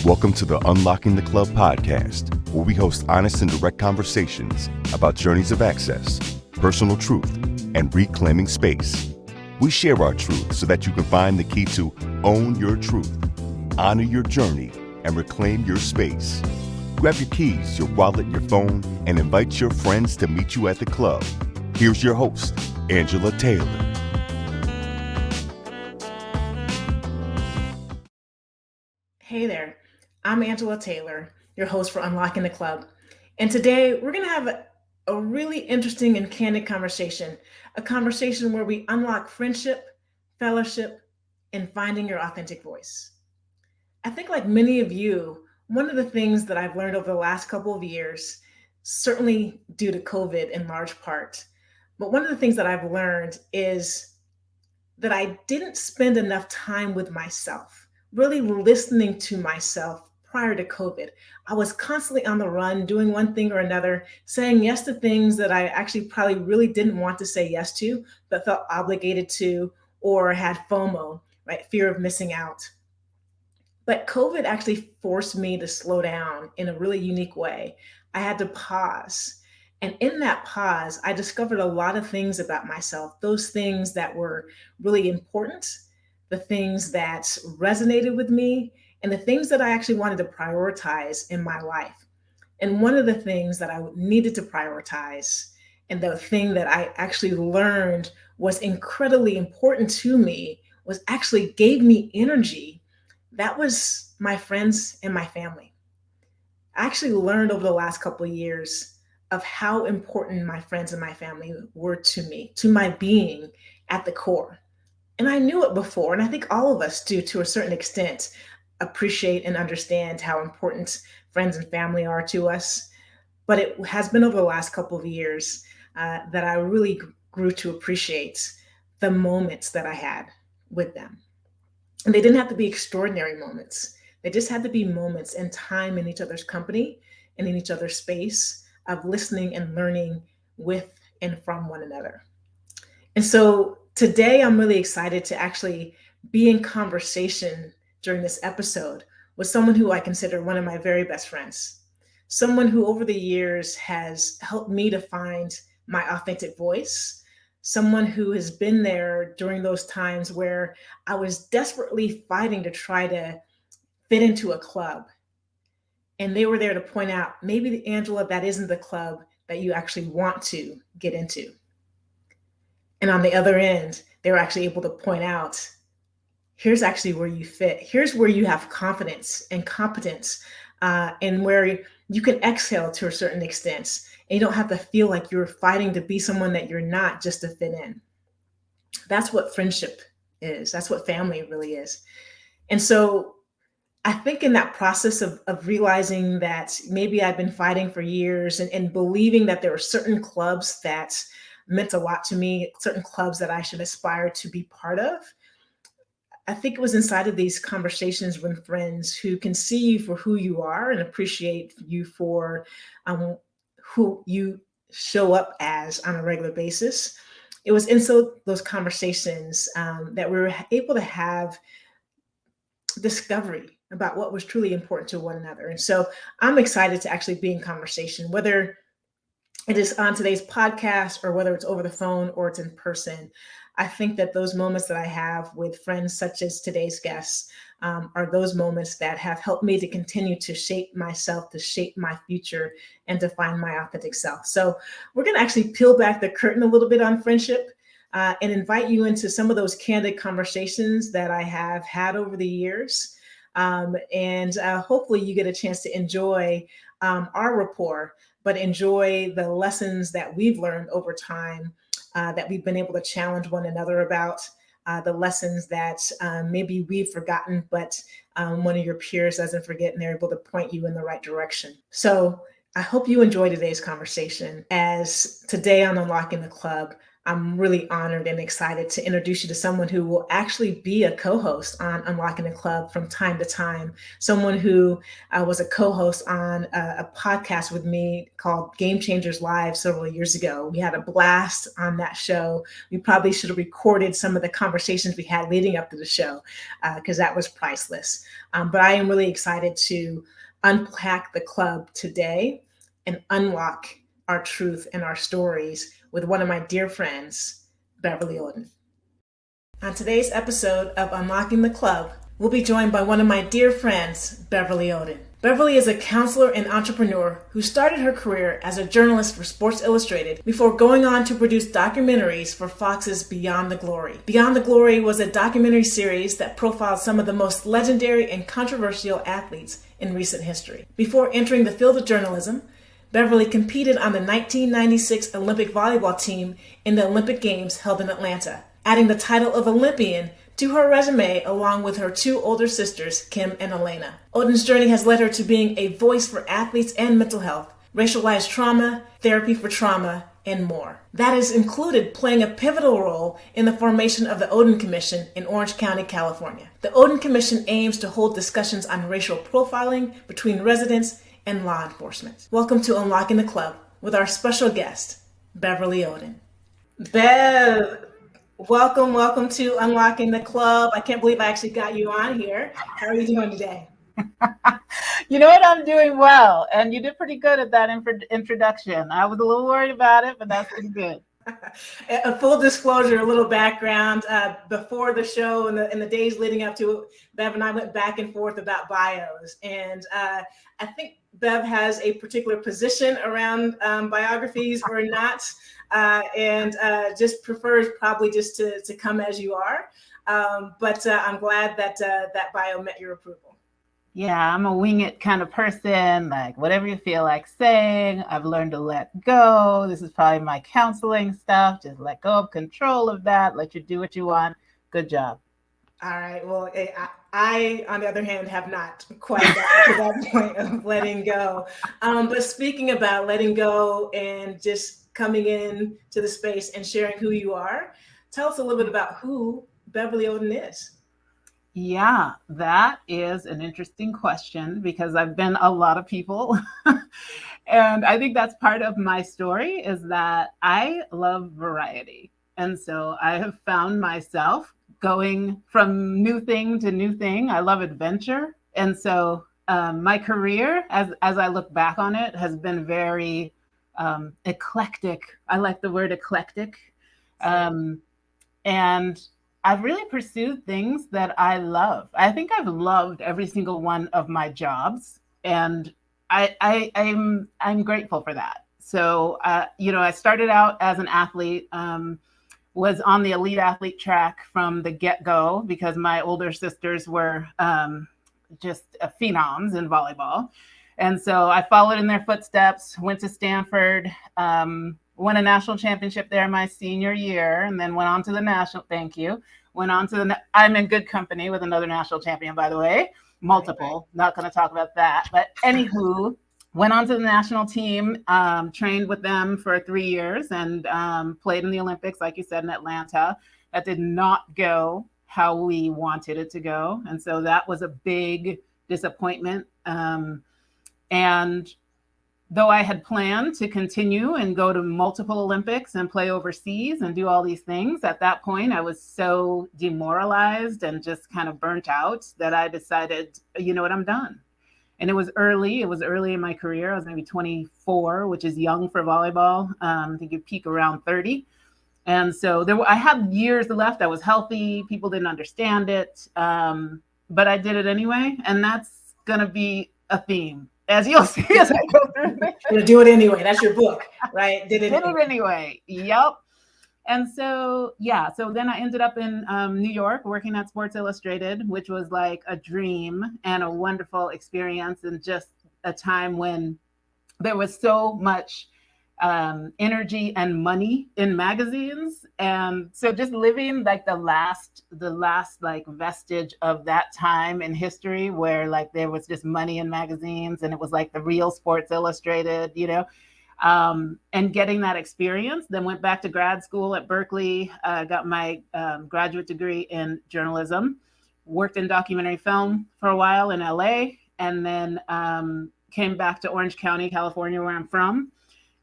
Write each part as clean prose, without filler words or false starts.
Welcome to the Unlocking the Club podcast, where we host honest and direct conversations about journeys of access, personal truth, and reclaiming space. We share our truth so that you can find the key to own your truth, honor your journey, and reclaim your space. Grab your keys, your wallet, your phone, and invite your friends to meet you at the club. Here's your host, Angela Taylor. Hey there, I'm Angela Taylor, your host for Unlocking the Club. And today we're going to have a really interesting and candid conversation, a conversation where we unlock friendship, fellowship, and finding your authentic voice. I think, like many of you, one of the things that I've learned over the last couple of years, certainly due to COVID in large part, but one of the things that I've learned is that I didn't spend enough time with myself, really listening to myself prior to COVID. I was constantly on the run, doing one thing or another, saying yes to things that I actually probably really didn't want to say yes to, but felt obligated to, or had FOMO, right? Fear of missing out. But COVID actually forced me to slow down in a really unique way. I had to pause. And in that pause, I discovered a lot of things about myself, those things that were really important, the things that resonated with me, and the things that I actually wanted to prioritize in my life. And one of the things that I needed to prioritize, and the thing that I actually learned was incredibly important to me, was actually gave me energy. That was my friends and my family. I actually learned over the last couple of years of how important my friends and my family were to me, to my being at the core. And I knew it before, and I think all of us do to a certain extent appreciate and understand how important friends and family are to us. But it has been over the last couple of years that I really grew to appreciate the moments that I had with them. And they didn't have to be extraordinary moments. They just had to be moments and time in each other's company and in each other's space of listening and learning with and from one another. And so today I'm really excited to actually be in conversation during this episode with someone who I consider one of my very best friends, someone who over the years has helped me to find my authentic voice, someone who has been there during those times where I was desperately fighting to try to fit into a club. And they were there to point out, maybe, Angela, that isn't the club that you actually want to get into. And on the other end, they were actually able to point out, here's actually where you fit. Here's where you have confidence and competence, and where you can exhale to a certain extent. And you don't have to feel like you're fighting to be someone that you're not just to fit in. That's what friendship is. That's what family really is. And so I think in that process of realizing that maybe I've been fighting for years and believing that there were certain clubs that meant a lot to me, certain clubs that I should aspire to be part of, I think it was inside of these conversations with friends who can see you for who you are and appreciate you for who you show up as on a regular basis. It was in those conversations that we were able to have discovery about what was truly important to one another. And so I'm excited to actually be in conversation, whether it is on today's podcast or whether it's over the phone or it's in person. I think that those moments that I have with friends such as today's guests are those moments that have helped me to continue to shape myself, to shape my future, and to find my authentic self. So we're going to actually peel back the curtain a little bit on friendship and invite you into some of those candid conversations that I have had over the years. And hopefully you get a chance to enjoy our rapport, but enjoy the lessons that we've learned over time, that we've been able to challenge one another about, the lessons that maybe we've forgotten, but one of your peers doesn't forget, and they're able to point you in the right direction. So I hope you enjoy today's conversation, as today on Unlocking the Club, I'm really honored and excited to introduce you to someone who will actually be a co-host on Unlocking the Club from time to time. Someone who was a co-host on a podcast with me called Game Changers Live several years ago. We had a blast on that show. We probably should have recorded some of the conversations we had leading up to the show because that was priceless. But I am really excited to unpack the club today and unlock our truth and our stories with one of my dear friends, Beverly Oden. On today's episode of Unlocking the Club, we'll be joined by one of my dear friends, Beverly Oden. Beverly is a counselor and entrepreneur who started her career as a journalist for Sports Illustrated before going on to produce documentaries for Fox's Beyond the Glory. Beyond the Glory was a documentary series that profiled some of the most legendary and controversial athletes in recent history. Before entering the field of journalism, Beverly competed on the 1996 Olympic volleyball team in the Olympic Games held in Atlanta, adding the title of Olympian to her resume along with her two older sisters, Kim and Elena. Oden's journey has led her to being a voice for athletes and mental health, racialized trauma, therapy for trauma, and more. That has included playing a pivotal role in the formation of the Oden Commission in Orange County, California. The Oden Commission aims to hold discussions on racial profiling between residents and law enforcement. Welcome to Unlocking the Club with our special guest, Beverly Oden. Bev, welcome to Unlocking the Club. I can't believe I actually got you on here. How are you doing today? You know what? I'm doing well, and you did pretty good at that introduction. I was a little worried about it, but that's pretty good. A full disclosure, a little background. Before the show and the days leading up to it, Bev and I went back and forth about bios, and I think Bev has a particular position around biographies or not, and just prefers probably just to come as you are. But I'm glad that that bio met your approval. Yeah, I'm a wing it kind of person, like whatever you feel like saying. I've learned to let go. This is probably my counseling stuff. Just let go of control of that. Let you do what you want. Good job. All right. Well, I, on the other hand, have not quite got to that point of letting go. But speaking about letting go and just coming in to the space and sharing who you are, tell us a little bit about who Beverly Oden is. Yeah, that is an interesting question because I've been a lot of people. And I think that's part of my story is that I love variety. And so I have found myself going from new thing to new thing. I love adventure. And so my career, as I look back on it, has been very eclectic. I like the word eclectic. And I've really pursued things that I love. I think I've loved every single one of my jobs, and I'm grateful for that. So, I started out as an athlete, was on the elite athlete track from the get-go because my older sisters were just phenoms in volleyball. And so I followed in their footsteps, went to Stanford, won a national championship there my senior year, and then went on to the I'm in good company with another national champion, by the way, multiple, not going to talk about that. But anywho, went on to the national team, trained with them for 3 years and played in the Olympics, like you said, in Atlanta. That did not go how we wanted it to go. And so that was a big disappointment. And though I had planned to continue and go to multiple Olympics and play overseas and do all these things, at that point, I was so demoralized and just kind of burnt out that I decided, you know what, I'm done. And it was early in my career. I was maybe 24, which is young for volleyball. I think you peak around 30. And so I had years left. I was healthy. People didn't understand it. But I did it anyway. And that's going to be a theme, as you'll see as I go through this. You're gonna do it anyway. That's your book, right? Did it anyway. Yep. And so then I ended up in New York working at Sports Illustrated, which was like a dream and a wonderful experience, and just a time when there was so much energy and money in magazines. And so just living like the last like vestige of that time in history where like there was just money in magazines and it was like the real Sports Illustrated, And getting that experience, then went back to grad school at Berkeley, got my graduate degree in journalism, worked in documentary film for a while in LA, and then came back to Orange County, California, where I'm from,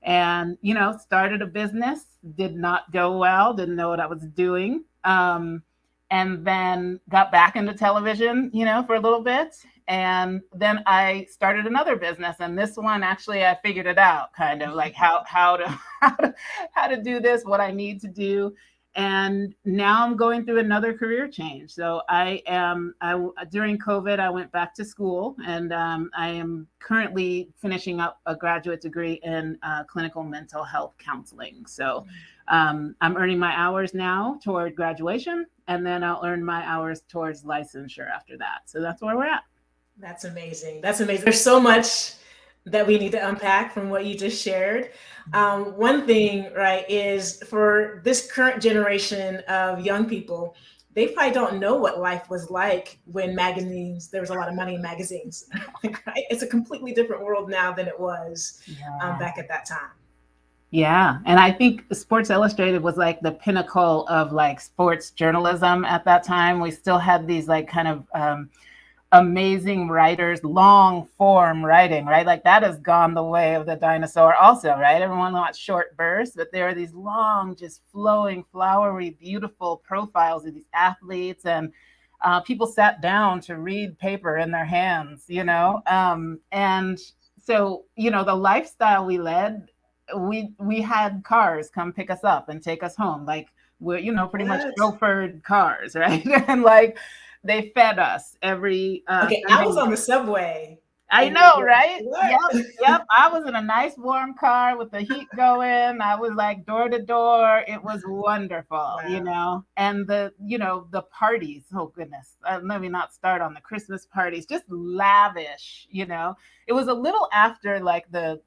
and, started a business. Did not go well, didn't know what I was doing. And then got back into television, for a little bit. And then I started another business, and this one actually I figured it out, kind of like how to do this, what I need to do. And now I'm going through another career change. So during COVID, I went back to school, and I am currently finishing up a graduate degree in clinical mental health counseling. So I'm earning my hours now toward graduation, and then I'll earn my hours towards licensure after that. So that's where we're at. That's amazing. That's amazing. There's so much that we need to unpack from what you just shared. One thing, right, is for this current generation of young people, they probably don't know what life was like when there was a lot of money in magazines. Right? It's a completely different world now than it was back at that time. Yeah. And I think Sports Illustrated was like the pinnacle of like sports journalism at that time. We still had these like kind of amazing writers, long form writing, right? Like that has gone the way of the dinosaur also, right? Everyone wants short bursts, but there are these long, just flowing, flowery, beautiful profiles of these athletes, and people sat down to read paper in their hands, and so, the lifestyle we led, we had cars come pick us up and take us home. Like we're, pretty much chauffeured cars, right? And like, they fed us every. Okay, I was on the subway. I know, right? Yep. I was in a nice warm car with the heat going. I was like door to door. It was wonderful, And the parties. Oh goodness, let me not start on the Christmas parties. Just lavish, It was a little after like the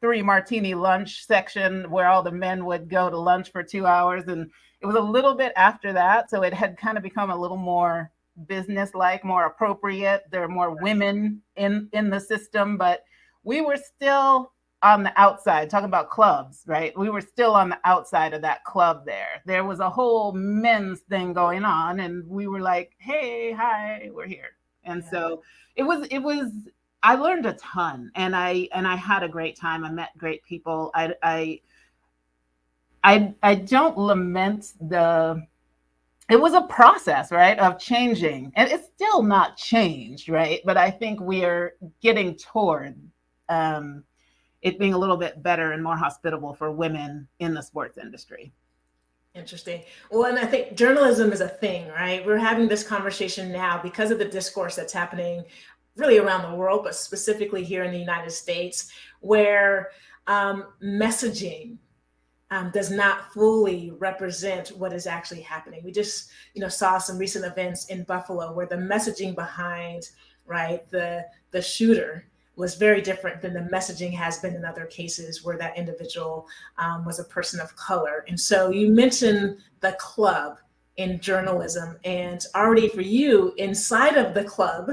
3 martini lunch section where all the men would go to lunch for 2 hours, and it was a little bit after that. So it had kind of become a little more business-like, more appropriate. There are more women in the system, but we were still on the outside, talking about clubs, right? We were still on the outside of that club there. There was a whole men's thing going on, and we were like, hey, hi, we're here. And so it was, I learned a ton, and I had a great time. I met great people. I don't lament it was a process, right, of changing, and it's still not changed, right? But I think we are getting toward it being a little bit better and more hospitable for women in the sports industry. Interesting. Well, and I think journalism is a thing, right? We're having this conversation now because of the discourse that's happening really around the world, but specifically here in the United States, where messaging does not fully represent what is actually happening. We just, saw some recent events in Buffalo where the messaging behind, right, the shooter was very different than the messaging has been in other cases where that individual was a person of color. And so you mentioned the club in journalism, and already for you inside of the club,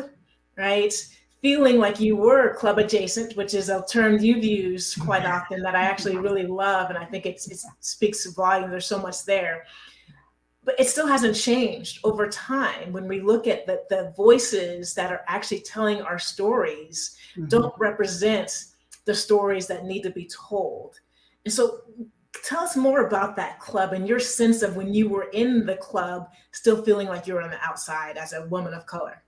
right, feeling like you were club adjacent, which is a term you've used quite often that I actually really love. And I think it speaks volume. There's so much there. But it still hasn't changed over time. When we look at the voices that are actually telling our stories, don't represent the stories that need to be told. And so tell us more about that club and your sense of when you were in the club, still feeling like you were on the outside as a woman of color.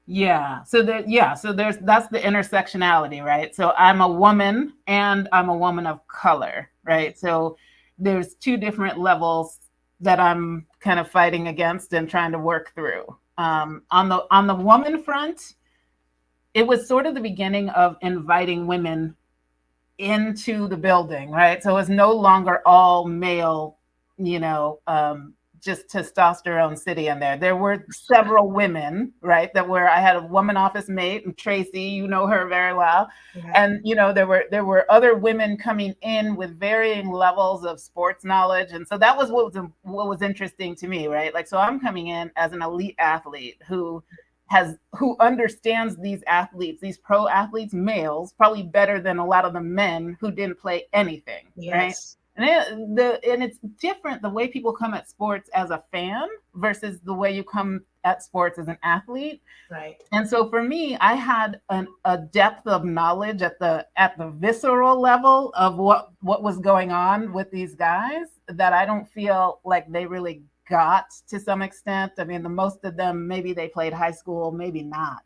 Yeah. So that's the intersectionality, right? So I'm a woman and I'm a woman of color, right? So there's 2 different levels that I'm kind of fighting against and trying to work through. On the woman front, it was sort of the beginning of inviting women into the building, right? So it's no longer all male, just testosterone city in there. There were several women, right, I had a woman office mate, and Tracy, you know her very well. Yeah. And, there were other women coming in with varying levels of sports knowledge. And so that was what was interesting to me, right? Like, so I'm coming in as an elite athlete who who understands these athletes, these pro athletes, males, probably better than a lot of the men who didn't play anything, right? Yes. And it's different the way people come at sports as a fan versus the way you come at sports as an athlete. Right. And so for me, I had a depth of knowledge at the visceral level of what was going on with these guys that I don't feel like they really got to some extent. I mean, the most of them, maybe they played high school, maybe not,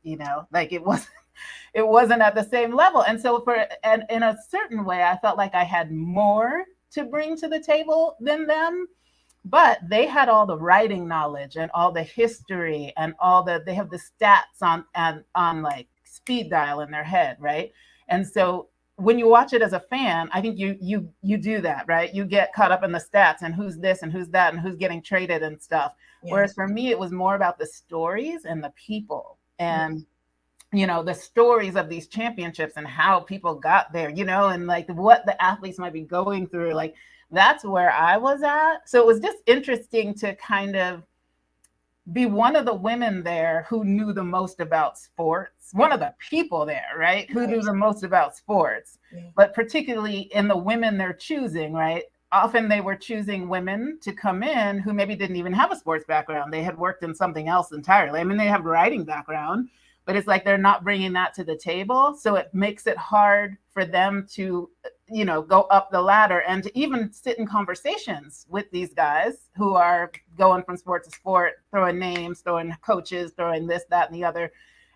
like it wasn't at the same level. And so and in a certain way, I felt like I had more to bring to the table than them, but they had all the writing knowledge and all the history and they have the stats on like speed dial in their head, right? And so when you watch it as a fan, I think you do that, right? You get caught up in the stats and who's this and who's that and who's getting traded and stuff. Yeah. Whereas for me, it was more about the stories and the people and the stories of these championships and how people got there, and like what the athletes might be going through. Like that's where I was at. So it was just interesting to kind of be one of the women there who knew the most about sports, one of the people there, right, who knew the most about sports, but particularly in the women they're choosing, right? Often they were choosing women to come in who maybe didn't even have a sports background. They had worked in something else entirely. I mean, they have a writing background, but it's like they're not bringing that to the table. So it makes it hard for them to, go up the ladder and to even sit in conversations with these guys who are going from sport to sport, throwing names, throwing coaches, throwing this, that, and the other,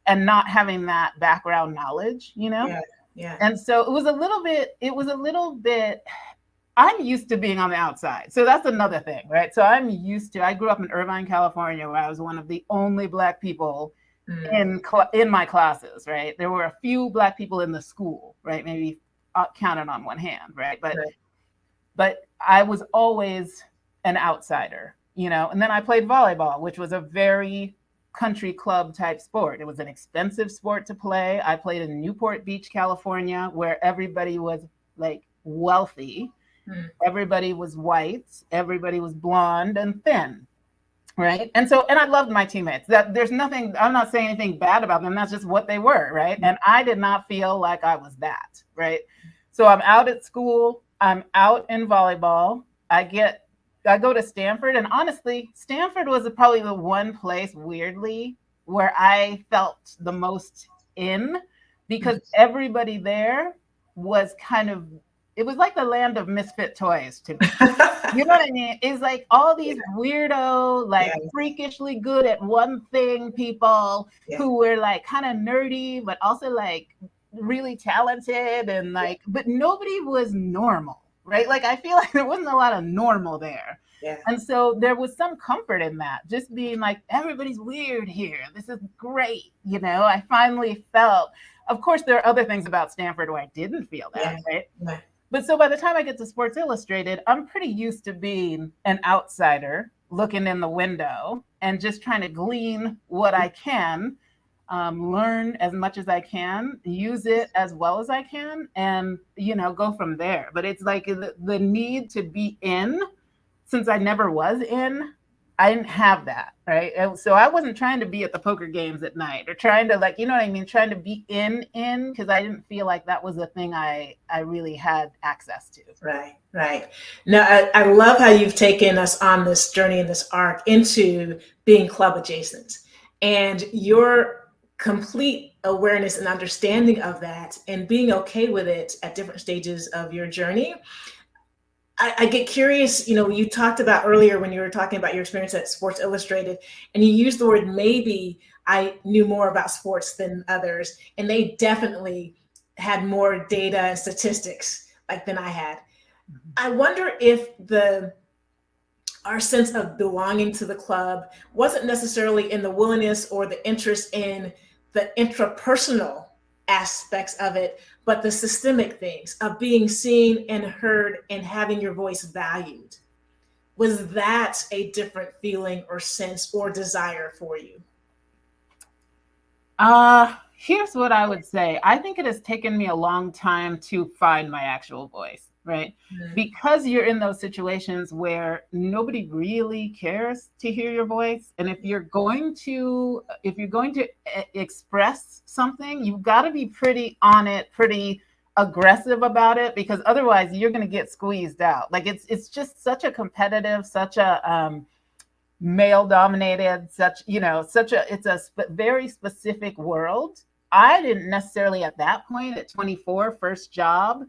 and not having that background knowledge, Yeah. And so it was a little bit, I'm used to being on the outside. So that's another thing, right? So I grew up in Irvine, California, where I was one of the only Black people in my classes, right? There were a few Black people in the school, right? Maybe counted on one hand, right? But I was always an outsider, and then I played volleyball, which was a very country club type sport. It was an expensive sport to play. I played in Newport Beach, California, where everybody was like wealthy. Everybody was white. Everybody was blonde and thin. Right. And I loved my teammates. That there's nothing, I'm not saying anything bad about them. That's just what they were. Right. And I did not feel like I was that. Right. So I'm out at school. I'm out in volleyball. I go to Stanford. And honestly, Stanford was probably the one place, weirdly, where I felt the most in, because everybody there was it was like the land of misfit toys to me. You know what I mean? It's like all these weirdo, like freakishly good at one thing people who were like kind of nerdy, but also like really talented and like, but nobody was normal, right? Like I feel like there wasn't a lot of normal there. Yeah. And so there was some comfort in that, just being like, everybody's weird here. This is great. I finally felt, of course, there are other things about Stanford where I didn't feel that, right? Yeah. But so by the time I get to Sports Illustrated, I'm pretty used to being an outsider looking in the window and just trying to glean what I can, learn as much as I can, use it as well as I can, and, go from there. But it's like the need to be in, since I never was in, I didn't have that, right? And so I wasn't trying to be at the poker games at night or trying to trying to be in, because I didn't feel like that was a thing I really had access to. Right. Now, I love how you've taken us on this journey and this arc into being club adjacent, and your complete awareness and understanding of that and being okay with it at different stages of your journey. I get curious, you talked about earlier when you were talking about your experience at Sports Illustrated, and you used the word maybe I knew more about sports than others, and they definitely had more data and statistics than I had. I wonder if our sense of belonging to the club wasn't necessarily in the willingness or the interest in the intrapersonal aspects of it, but the systemic things of being seen and heard and having your voice valued. Was that a different feeling or sense or desire for you? Here's what I would say. I think it has taken me a long time to find my actual voice. right? Mhm. Because you're in those situations where nobody really cares to hear your voice. And if you're going to express something, you've got to be pretty on it, pretty aggressive about it, because otherwise you're going to get squeezed out. Like it's just such a competitive, such a male dominated, it's a very specific world. I didn't necessarily at that point at 24, first job,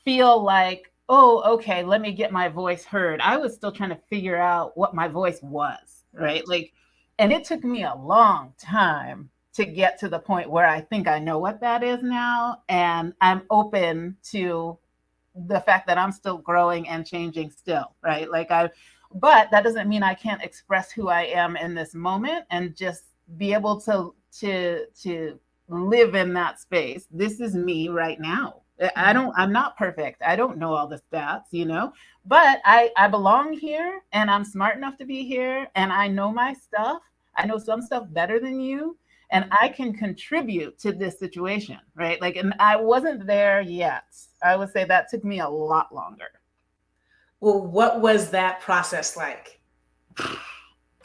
feel like, oh, okay, let me get my voice heard. I was still trying to figure out what my voice was, right? Like, and it took me a long time to get to the point where I think I know what that is now. And I'm open to the fact that I'm still growing and changing still, right? But that doesn't mean I can't express who I am in this moment and just be able to live in that space. This is me right now. I'm not perfect. I don't know all the stats, but I belong here and I'm smart enough to be here and I know my stuff. I know some stuff better than you and I can contribute to this situation, right? Like, and I wasn't there yet. I would say that took me a lot longer. Well, what was that process like?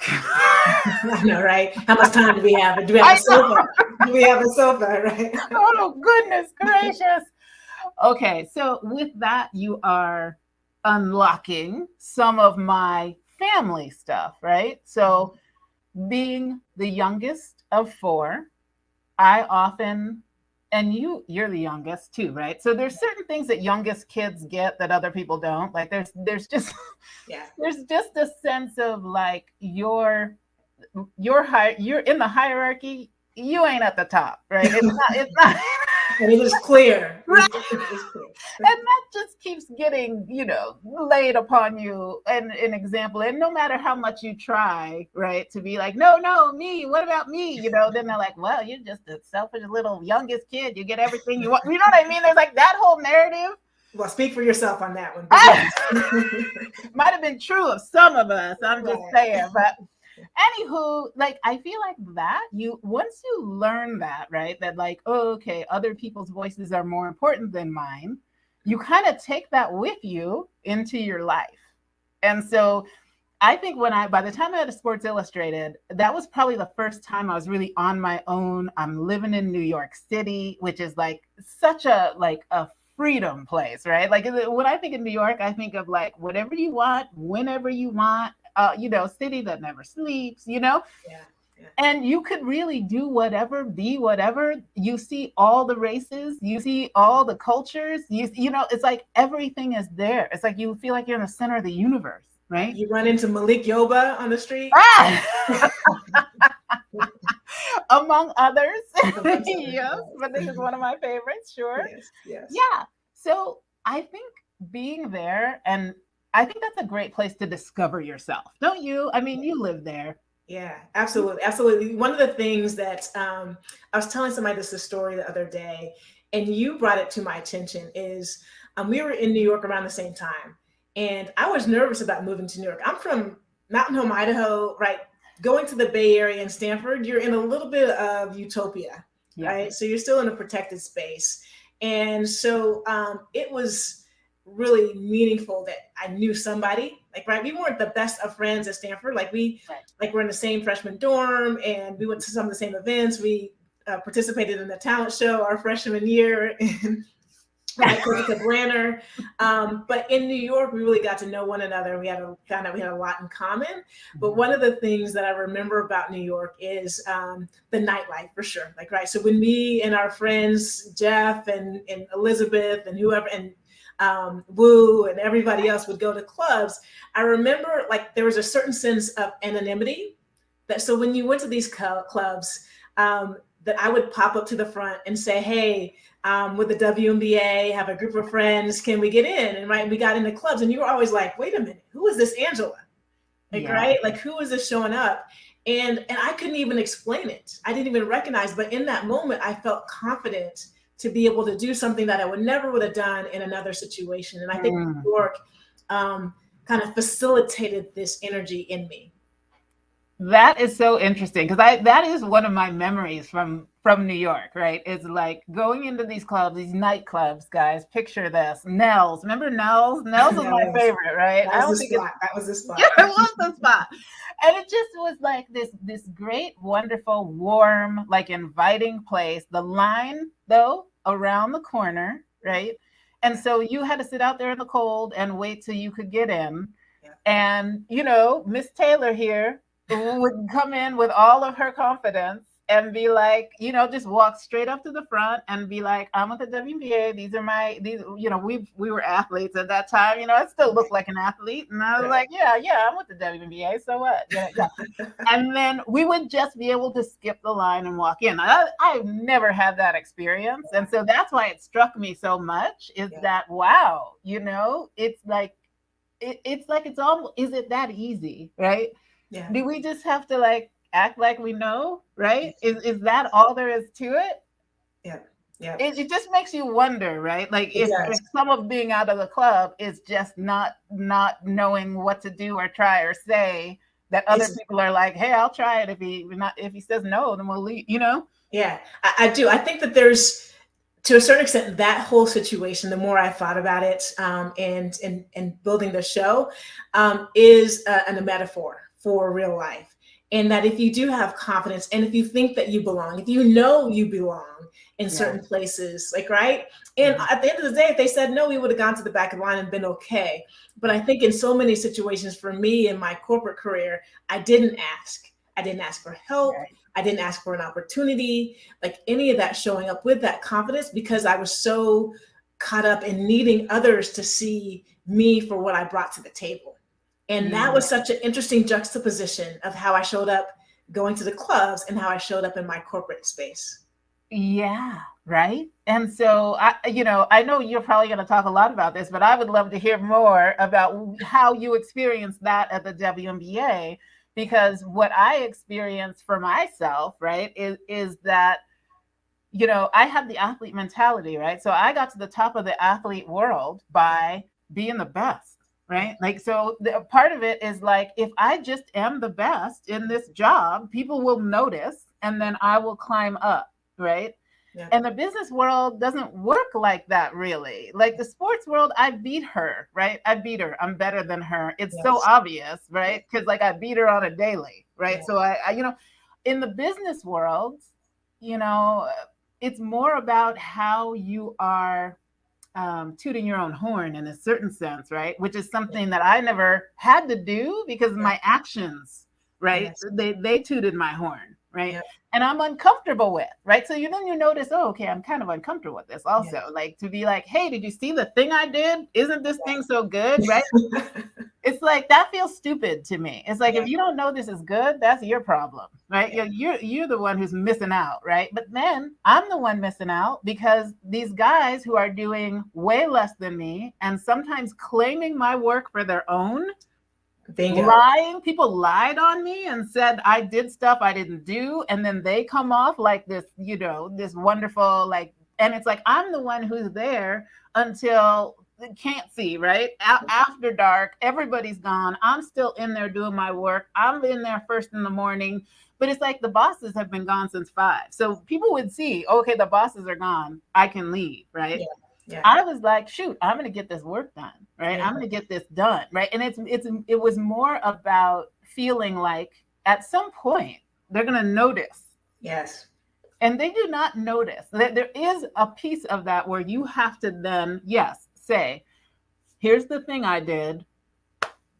I know, right? How much time do we have? Do we have a sofa? Do we have a sofa, right? Oh, goodness gracious. Okay, so with that, you are unlocking some of my family stuff, right? So being the youngest of 4, I often, and you're the youngest too, right? So there's certain things that youngest kids get that other people don't. Like there's just there's just a sense of like you're in the hierarchy, you ain't at the top, right? It's not And it is clear. Right. It's clear. And that just keeps getting, laid upon you an example. And no matter how much you try, right, to be like, no, me, what about me? Then they're like, well, you're just a selfish little youngest kid. You get everything you want. You know what I mean? There's like that whole narrative. Well, speak for yourself on that one. Might have been true of some of us. I'm just saying. But anywho, like I feel like that once you learn that, right, that like, oh, okay, other people's voices are more important than mine, you kind of take that with you into your life. And so I think by the time I had a Sports Illustrated, that was probably the first time I was really on my own. I'm living in New York City, which is like such a freedom place, right? Like when I think of New York, I think of like whatever you want, whenever you want. City that never sleeps, Yeah. And you could really do whatever, be whatever. You see all the races, you see all the cultures, it's like everything is there. It's like you feel like you're in the center of the universe, right? You run into Malik Yoba on the street. Among others. Yes, but this is one of my favorites, sure. Yes. Yeah. So I think being there, and I think that's a great place to discover yourself, don't you? I mean, you live there. Yeah, absolutely. Absolutely. One of the things that I was telling somebody this story the other day, and you brought it to my attention is we were in New York around the same time. And I was nervous about moving to New York. I'm from Mountain Home, Idaho, right? Going to the Bay Area and Stanford, you're in a little bit of utopia, right? So you're still in a protected space. And so it was really meaningful that I knew somebody, like, right, we weren't the best of friends at Stanford, like we're in the same freshman dorm and we went to some of the same events. We participated in the talent show our freshman year and to Blanner. But in New York, we really got to know one another. We had a lot in common. But one of the things that I remember about New York is the nightlife, for sure. Like, right. So when me and our friends, Jeff and Elizabeth and whoever, and Woo and everybody else would go to clubs, I remember like there was a certain sense of anonymity that, so when you went to these clubs, that I would pop up to the front and say, hey, with the WNBA, have a group of friends, can we get in? And right, we got into clubs and you were always like, wait a minute, who is this Angela? Like, right? Like, who is this showing up? And I couldn't even explain it. I didn't even recognize, but in that moment, I felt confident to be able to do something that I never would have done in another situation. And I think New York kind of facilitated this energy in me. That is so interesting because that is one of my memories from New York, right? It's like going into these clubs, these nightclubs, guys. Picture this. Nels. Remember Nels? Nels was my favorite, right? That I was don't the think it's spot. That was the spot. yeah, it was the spot. And it just was like this great, wonderful, warm, like inviting place. The line though around the corner, right? And so you had to sit out there in the cold and wait till you could get in. Yeah. And Miss Taylor here would come in with all of her confidence and be like, just walk straight up to the front and be like, I'm with the WNBA. We were athletes at that time. I still look like an athlete. And I was like, yeah, I'm with the WNBA. So what? Yeah. And then we would just be able to skip the line and walk in. I've never had that experience. And so that's why it struck me so much is that, wow, it's like, it's almost, is it that easy? Right. Yeah. Do we just have to like act like we know, right? Is that all there is to it? Yeah. Yeah. It just makes you wonder, right? Like if some of being out of the club is just not knowing what to do or try or say, that other people are like, hey, I'll try it. If he says no, then we'll leave, Yeah, I do. I think that there's, to a certain extent, that whole situation, the more I thought about it, and building the show, is a metaphor for real life. And that if you do have confidence and if you think that you belong, if you know you belong in certain places, like, right? And at the end of the day, if they said no, we would have gone to the back of the line and been okay. But I think in so many situations for me in my corporate career, I didn't ask. I didn't ask for help. I didn't ask for an opportunity, like any of that, showing up with that confidence, because I was so caught up in needing others to see me for what I brought to the table. And that was such an interesting juxtaposition of how I showed up going to the clubs and how I showed up in my corporate space. Yeah, right. And so I know you're probably going to talk a lot about this, but I would love to hear more about how you experienced that at the WNBA, because what I experienced for myself, right, is that I had the athlete mentality, right? So I got to the top of the athlete world by being the best. Right. Like, so the part of it is like, if I just am the best in this job, people will notice and then I will climb up. Right. Yeah. And the business world doesn't work like that, really. Like the sports world, I beat her. Right. I beat her. I'm better than her. It's so obvious. Right. Because like I beat her on a daily. Right. So I in the business world, it's more about how you are tooting your own horn in a certain sense, right? Which is something that I never had to do because my actions, right? They tooted my horn, right? And I'm uncomfortable with, right? So you notice, oh, okay, I'm kind of uncomfortable with this also. Like to be like, hey, did you see the thing I did? Isn't this thing so good, right? It's like, that feels stupid to me. It's like, if you don't know this is good, that's your problem, right? You're the one who's missing out, right? But then I'm the one missing out because these guys who are doing way less than me and sometimes claiming my work for their own, lying, people lied on me and said I did stuff I didn't do. And then they come off like this, this wonderful, like, and it's like, I'm the one who's there until can't see, right? After dark, everybody's gone. I'm still in there doing my work. I'm in there first in the morning, but it's like the bosses have been gone since 5. So people would see, okay, the bosses are gone. I can leave, right? Yeah. I was like, shoot, I'm going to get this work done, right? I'm going to get this done, right? And it was more about feeling like at some point they're going to notice. Yes. And they do not notice. There is a piece of that where you have to then, say, here's the thing I did.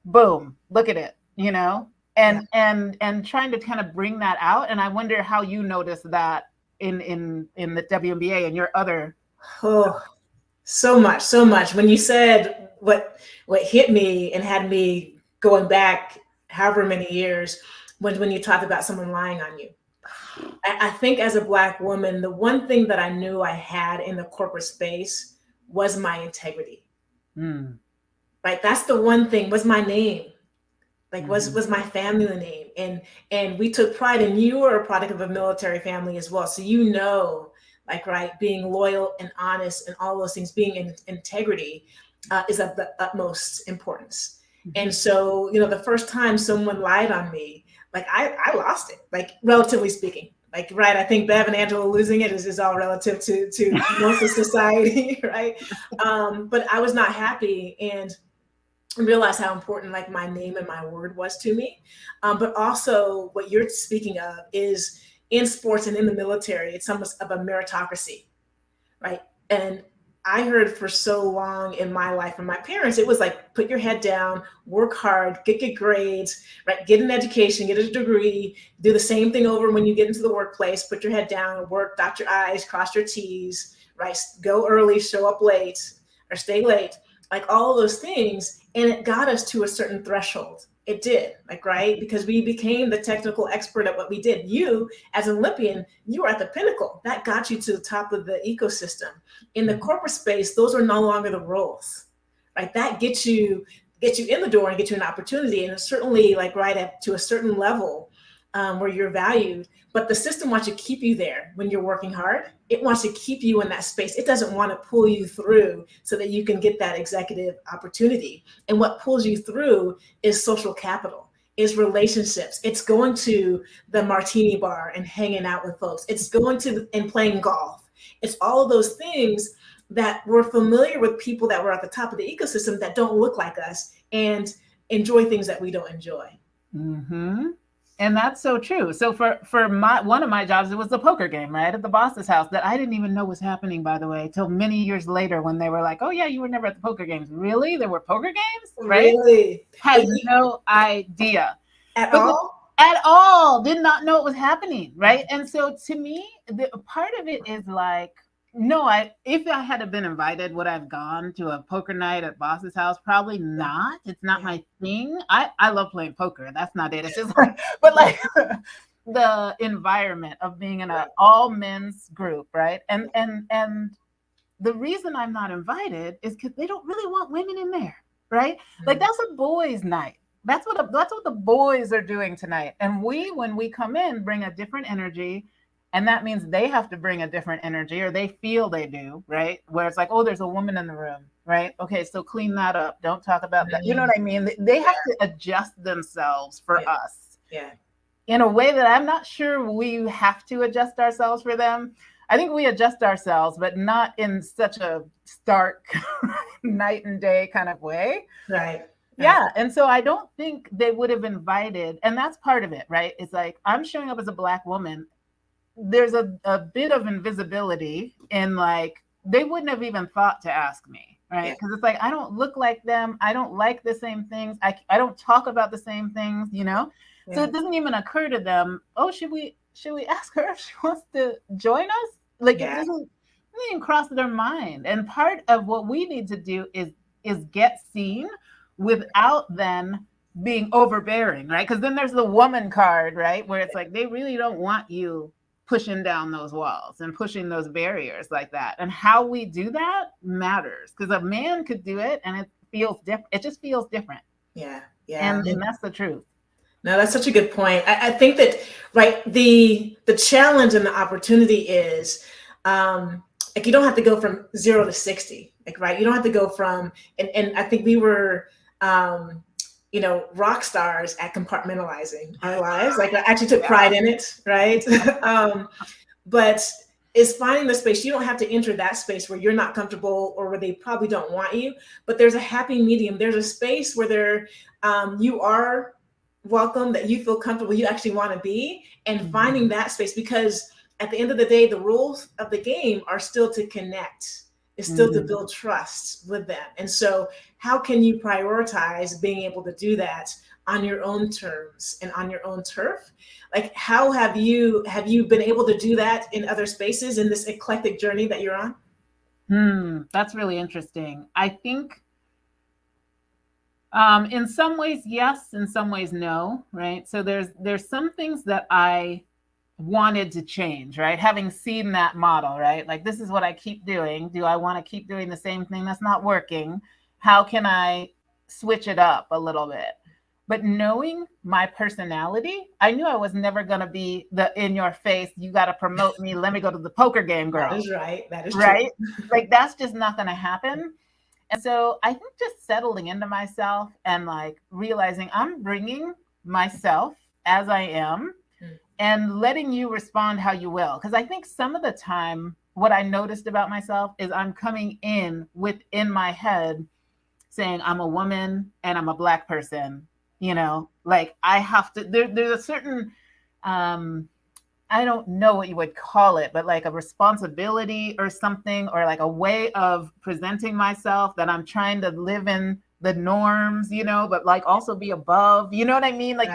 Boom, look at it, and trying to kind of bring that out. And I wonder how you notice that in the WNBA and your other. Oh, so much. When you said what hit me and had me going back however many years, when you talked about someone lying on you. I think as a Black woman, the one thing that I knew I had in the corporate space was my integrity. Right. That's the one thing, was my name, like was my family name. And we took pride, and you were a product of a military family as well. So, like, right, being loyal and honest and all those things, being in integrity is of the utmost importance. And so, the first time someone lied on me, like I lost it, like relatively speaking. Like, right, I think Bev and Angela losing it is all relative to most of society, right? But I was not happy and realized how important like my name and my word was to me. But also what you're speaking of is in sports and in the military, it's almost of a meritocracy, right? And I heard for so long in my life from my parents, it was like, put your head down, work hard, get good grades, right? Get an education, get a degree, do the same thing over when you get into the workplace, put your head down, work, dot your I's, cross your T's, right? Go early, show up late, or stay late, like all of those things. And it got us to a certain threshold. It did, like, right? Because we became the technical expert at what we did. You, as an Olympian, you were at the pinnacle. That got you to the top of the ecosystem. In the corporate space, those are no longer the roles, right? That gets you in the door and get you an opportunity. And it's certainly like right up to a certain level where you're valued. But the system wants to keep you there when you're working hard. It wants to keep you in that space. It doesn't want to pull you through so that you can get that executive opportunity. And what pulls you through is social capital, is relationships. It's going to the martini bar and hanging out with folks. It's going to and playing golf. It's all of those things that we're familiar with people that were at the top of the ecosystem that don't look like us and enjoy things that we don't enjoy. Mm-hmm. And that's so true. So for one of my jobs, it was the poker game, right, at the boss's house that I didn't even know was happening, by the way, till many years later when they were like, oh, yeah, you were never at the poker games. Really? There were poker games? Right? Really? Had no idea. At all? At all. Did not know it was happening, right? And so to me, the part of it is like, no, if I had been invited, would I have gone to a poker night at boss's house? Probably not. It's not my thing. I love playing poker. That's not it. It's just like, but like the environment of being in an all men's group, right? And the reason I'm not invited is because they don't really want women in there, right? Like that's a boys' night. That's what the boys are doing tonight. And when we come in, bring a different energy. And that means they have to bring a different energy, or they feel they do, right? Where it's like, oh, there's a woman in the room, right? Okay, so clean that up. Don't talk about that. You know what I mean? They have to adjust themselves for us in a way that I'm not sure we have to adjust ourselves for them. I think we adjust ourselves, but not in such a stark night and day kind of way. Right. Yeah. And so I don't think they would have invited, and that's part of it, right? It's like, I'm showing up as a Black woman. There's a bit of invisibility in like, they wouldn't have even thought to ask me, right? Because it's like, I don't look like them. I don't like the same things. I don't talk about the same things, you know? Yeah. So it doesn't even occur to them, oh, should we ask her if she wants to join us? Like it doesn't even cross their mind. And part of what we need to do is get seen without then being overbearing, right? Because then there's the woman card, right? Where it's like, they really don't want you pushing down those walls and pushing those barriers like that. And how we do that matters, because a man could do it and it feels different. It just feels different. Yeah. And that's the truth. No, that's such a good point. I think that, right, the challenge and the opportunity is like, you don't have to go from 0 to 60, like, right? You don't have to go from, and I think we were, rock stars at compartmentalizing our lives. Like I actually took pride in it, right? But it's finding the space. You don't have to enter that space where you're not comfortable or where they probably don't want you, but there's a happy medium. There's a space where you are welcome, that you feel comfortable, you actually want to be, and finding that space, because at the end of the day, the rules of the game are still to connect. It's still to build trust with them. And so how can you prioritize being able to do that on your own terms and on your own turf? Like, how have you been able to do that in other spaces in this eclectic journey that you're on? That's really interesting. I think in some ways, yes, in some ways, no, right? So there's some things that I wanted to change, right? Having seen that model, right? Like, this is what I keep doing. Do I want to keep doing the same thing that's not working? How can I switch it up a little bit? But knowing my personality, I knew I was never going to be the in your face, you got to promote me, let me go to the poker game, girl. That is right. That is right. True. Like, that's just not going to happen. And so I think just settling into myself and like realizing I'm bringing myself as I am Mm. and letting you respond how you will. Because I think some of the time, what I noticed about myself is I'm coming in within my head saying I'm a woman and I'm a Black person, like I have to, there's a certain, I don't know what you would call it, but like a responsibility or something, or like a way of presenting myself that I'm trying to live in the norms, but like also be above, you know what I mean? Like,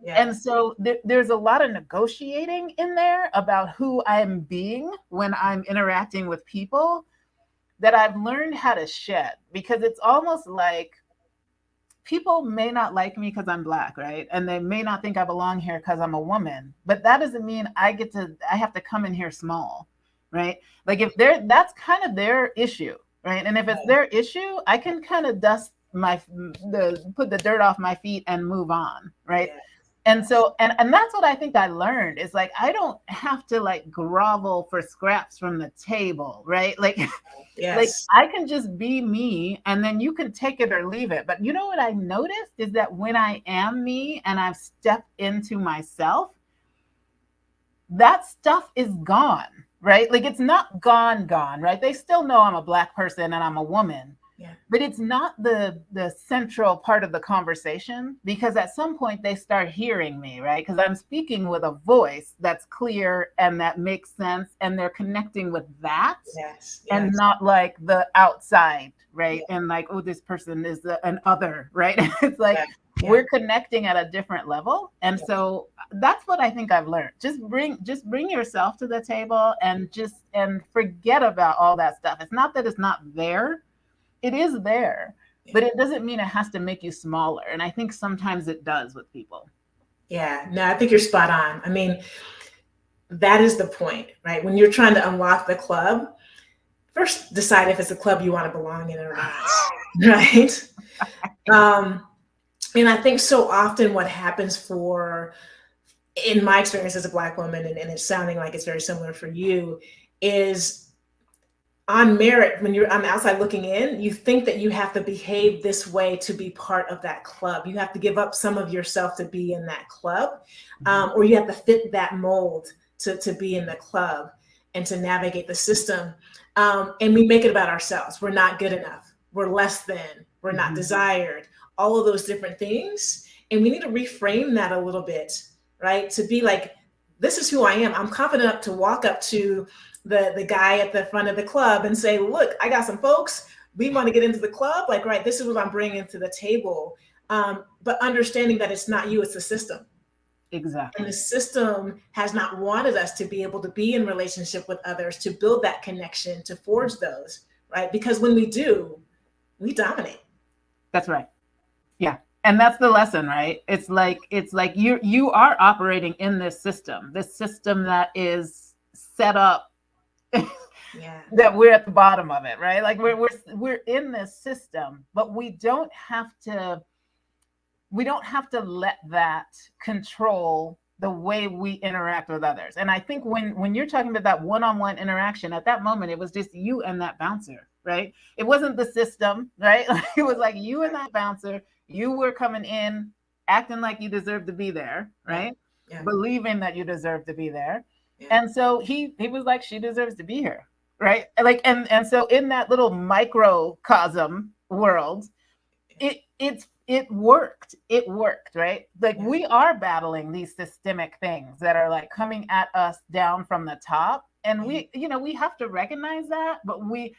and so there's a lot of negotiating in there about who I'm being when I'm interacting with people that I've learned how to shed, because it's almost like people may not like me because I'm Black, right? And they may not think I belong here because I'm a woman, but that doesn't mean I have to come in here small, right? Like if that's kind of their issue, right? And if it's their issue, I can kind of put the dirt off my feet and move on, right? Yeah. And so, and that's what I think I learned is like, I don't have to like grovel for scraps from the table, right? Like, like I can just be me and then you can take it or leave it. But you know what I noticed is that when I am me and I've stepped into myself, that stuff is gone, right? Like it's not gone, right? They still know I'm a Black person and I'm a woman. Yeah. But it's not the central part of the conversation, because at some point they start hearing me, right? Because I'm speaking with a voice that's clear and that makes sense, and they're connecting with that, and not like the outside, right? Yeah. And like, oh, this person is an other, right? It's like we're connecting at a different level, and so that's what I think I've learned. Just bring yourself to the table and forget about all that stuff. It's not that it's not there. It is there, but it doesn't mean it has to make you smaller. And I think sometimes it does with people. Yeah, no, I think you're spot on. I mean, that is the point, right? When you're trying to unlock the club, first decide if it's a club you want to belong in or not, right? And I think so often what happens in my experience as a Black woman, and it's sounding like it's very similar for you, is on merit, when you're on the outside looking in, you think that you have to behave this way to be part of that club. You have to give up some of yourself to be in that club, or you have to fit that mold to be in the club and to navigate the system. And we make it about ourselves. We're not good enough. We're less than. We're not desired. All of those different things. And we need to reframe that a little bit, right? To be like, this is who I am. I'm confident enough to walk up to the guy at the front of the club and say, look, I got some folks, we want to get into the club. Like, right, this is what I'm bringing to the table. But understanding that it's not you, it's the system. Exactly. And the system has not wanted us to be able to be in relationship with others, to build that connection, to forge those, right? Because when we do, we dominate. That's right. Yeah. And that's the lesson, right? It's like you are operating in this system that is set up that we're at the bottom of it, right? Like we're in this system, but we don't have to let that control the way we interact with others. And I think when you're talking about that one-on-one interaction, at that moment, it was just you and that bouncer, right? It wasn't the system, right? It was like you and that bouncer. You were coming in, acting like you deserved to be there, right? Yeah. Believing that you deserve to be there. Yeah. And so he was like, she deserves to be here, right? Like, and so in that little microcosm world, it worked, right? Like we are battling these systemic things that are like coming at us down from the top. And we have to recognize that, but we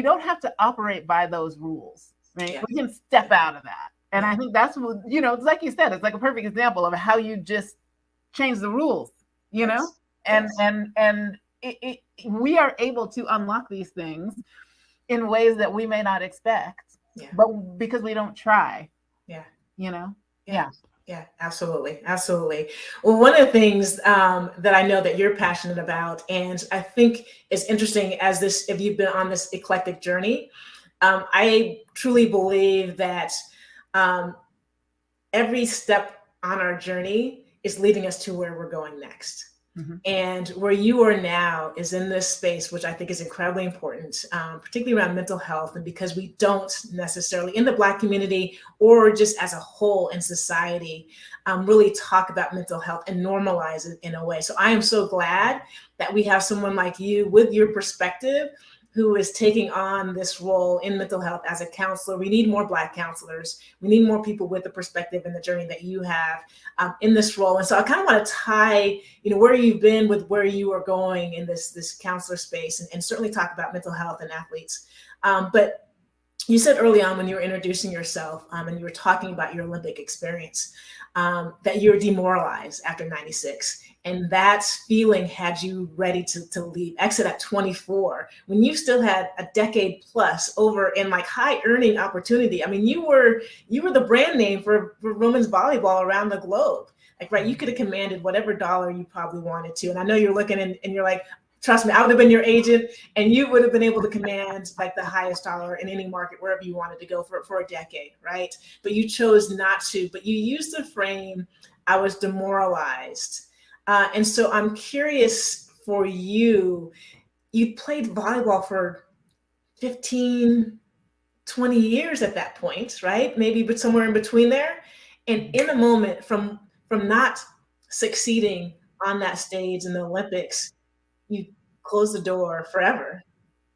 don't have to operate by those rules, right? Yeah. We can step out of that. And I think that's what, it's like you said, it's like a perfect example of how you just change the rules, and we are able to unlock these things in ways that we may not expect, but because we don't try. Yeah, absolutely. Well, one of the things that I know that you're passionate about, and I think is interesting if you've been on this eclectic journey, I truly believe that every step on our journey is leading us to where we're going next. And where you are now is in this space, which I think is incredibly important, particularly around mental health. And because we don't necessarily in the Black community or just as a whole in society, really talk about mental health and normalize it in a way. So I am so glad that we have someone like you with your perspective who is taking on this role in mental health as a counselor. We need more Black counselors. We need more people with the perspective and the journey that you have in this role. And so I kind of want to tie, where you've been with where you are going in this counselor space, and certainly talk about mental health and athletes. But you said early on when you were introducing yourself and you were talking about your Olympic experience, that you were demoralized after 96. And that feeling had you ready to leave, exit at 24, when you still had a decade plus over in like high earning opportunity. I mean, you were the brand name for women's volleyball around the globe. Like, right, you could have commanded whatever dollar you probably wanted to. And I know you're looking and you're like, trust me, I would have been your agent and you would have been able to command like the highest dollar in any market, wherever you wanted to go for a decade, right? But you chose not to, but you used the frame, I was demoralized. And so I'm curious for you, you played volleyball for 15, 20 years at that point, right? Maybe but somewhere in between there. And in a moment from not succeeding on that stage in the Olympics, you closed the door forever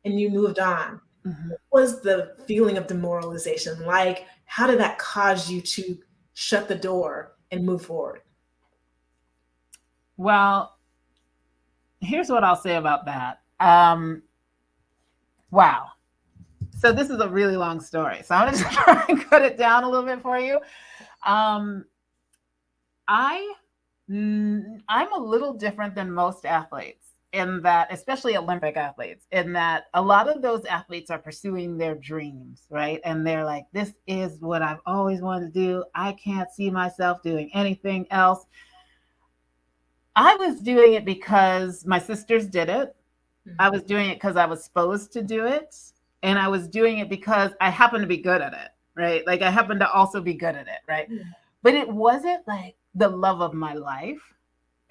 and you moved on. What was the feeling of demoralization like? How did that cause you to shut the door and move forward? Well, here's what I'll say about that. Wow. So this is a really long story. So I'm going to try and cut it down a little bit for you. I'm a little different than most athletes in that, especially Olympic athletes, in that a lot of those athletes are pursuing their dreams, right? And they're like, this is what I've always wanted to do. I can't see myself doing anything else. I was doing it because my sisters did it. I was doing it because I was supposed to do it. And I was doing it because I happened to be good at it, right? Like I happened to also be good at it, right? But it wasn't like the love of my life.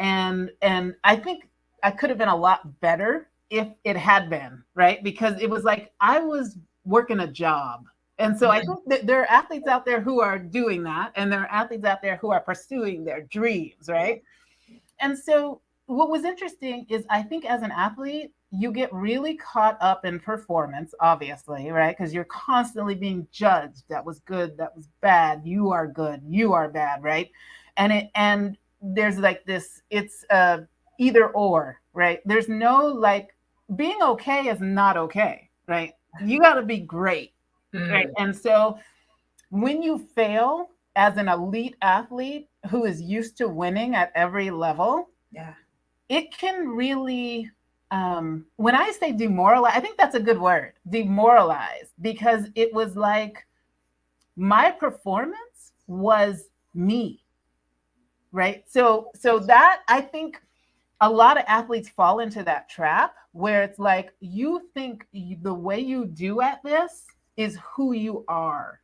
And I think I could have been a lot better if it had been, right? Because it was like I was working a job. And so I think that there are athletes out there who are doing that. And there are athletes out there who are pursuing their dreams, right? And so what was interesting is I think as an athlete, you get really caught up in performance, obviously, right? Because you're constantly being judged. That was good. That was bad. You are good. You are bad, right? And there's like this, it's either or, right? There's no like being okay is not okay, right? You got to be great, right? And so when you fail as an elite athlete who is used to winning at every level, it can really, when I say demoralize, I think that's a good word, demoralize, because it was like my performance was me, right? So that, I think a lot of athletes fall into that trap where it's like, you think the way you do at this is who you are.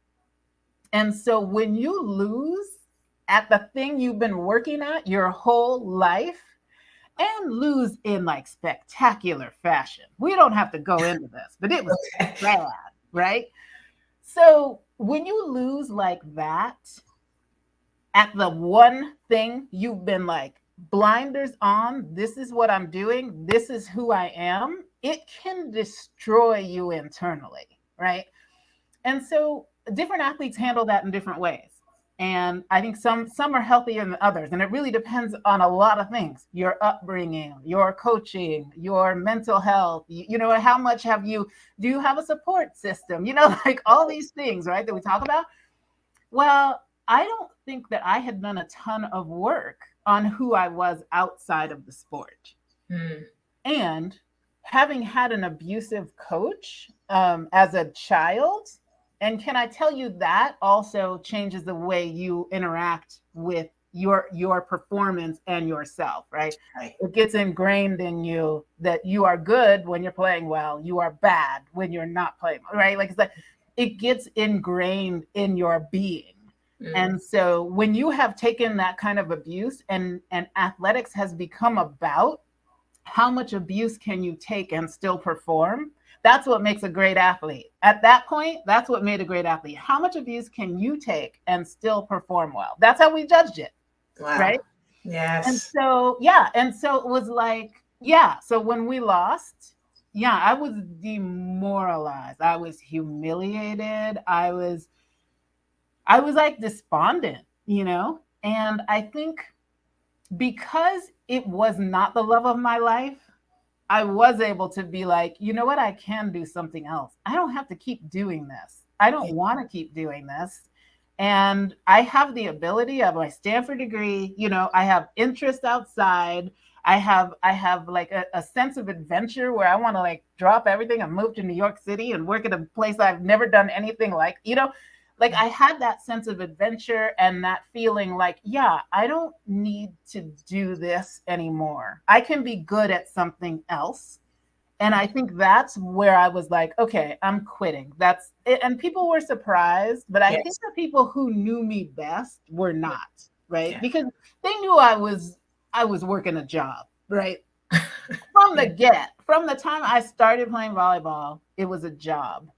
And so when you lose at the thing you've been working at your whole life, and lose in like spectacular fashion. We don't have to go into this, but it was bad, right? So when you lose like that at the one thing you've been like blinders on, this is what I'm doing, this is who I am, it can destroy you internally, right? And so different athletes handle that in different ways. And I think some are healthier than others. And it really depends on a lot of things, your upbringing, your coaching, your mental health, how much do you have a support system? Like all these things, right, that we talk about. Well, I don't think that I had done a ton of work on who I was outside of the sport. And having had an abusive coach as a child, and can I tell you that also changes the way you interact with your performance and yourself, right? It gets ingrained in you that you are good when you're playing well, you are bad when you're not playing, right? Like it's like it gets ingrained in your being. And so when you have taken that kind of abuse, and athletics has become about how much abuse can you take and still perform, that's what makes a great athlete. At that point, that's what made a great athlete. How much abuse can you take and still perform well? That's how we judged it. Wow. Right? Yes. And so, and so it was like, so when we lost, I was demoralized. I was humiliated. I was like despondent, and I think because it was not the love of my life, I was able to be like, you know what, I can do something else. I don't have to keep doing this. I don't want to keep doing this. And I have the ability of my Stanford degree, I have interest outside. I have like a sense of adventure where I want to like drop everything and move to New York City and work at a place I've never done anything like, like I had that sense of adventure and that feeling like, I don't need to do this anymore. I can be good at something else. And I think that's where I was like, okay, I'm quitting. That's it. And people were surprised, but I think the people who knew me best were not, right? Yeah. Because they knew I was working a job, right? From the time I started playing volleyball, it was a job.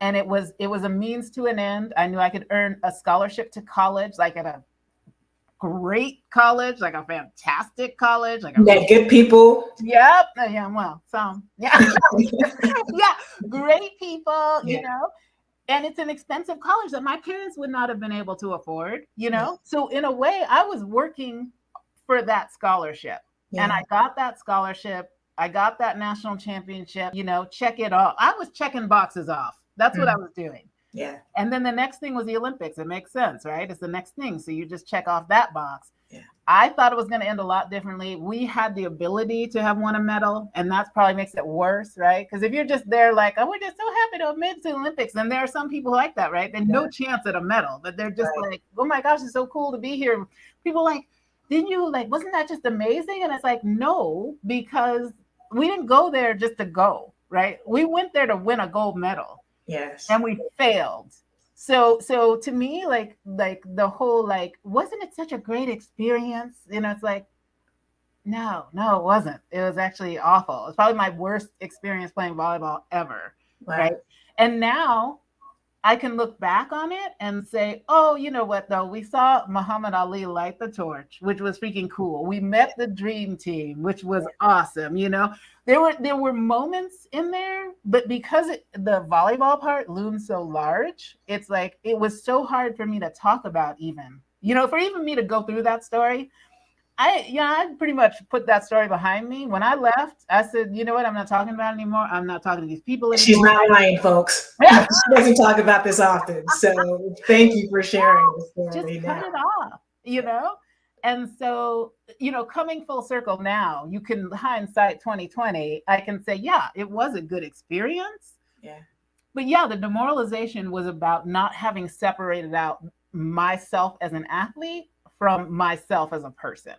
And it was a means to an end. I knew I could earn a scholarship to college, like at a great college, like a fantastic college, like good people. Yep. Yeah. Well, some. Yeah. Great people. And it's an expensive college that my parents would not have been able to afford. So in a way, I was working for that scholarship, and I got that scholarship. I got that national championship. Check it off. I was checking boxes off. That's what I was doing. Yeah. And then the next thing was the Olympics. It makes sense, right? It's the next thing. So you just check off that box. Yeah. I thought it was going to end a lot differently. We had the ability to have won a medal, and that's probably makes it worse, right? Because if you're just there like, oh, we're just so happy to have made it to the Olympics. And there are some people like that, right? There's no chance at a medal, but they're just like, oh my gosh, it's so cool to be here. People like, didn't you like, wasn't that just amazing? And it's like, no, because we didn't go there just to go, right? We went there to win a gold medal. Yes. And we failed. So to me, like the whole, like, wasn't it such a great experience? It's like, no, it wasn't. It was actually awful. It's probably my worst experience playing volleyball ever. Wow. Right. And now I can look back on it and say, oh, you know what, though? We saw Muhammad Ali light the torch, which was freaking cool. We met the dream team, which was awesome. There were moments in there, but because the volleyball part looms so large, it's like it was so hard for me to talk about even, for even me to go through that story. I pretty much put that story behind me. When I left, I said, you know what? I'm not talking about it anymore. I'm not talking to these people anymore. She's not lying, folks. She doesn't talk about this often. So thank you for sharing this story. Just cut it off, And so, coming full circle now, you can hindsight 2020. I can say, it was a good experience. Yeah. But the demoralization was about not having separated out myself as an athlete from myself as a person.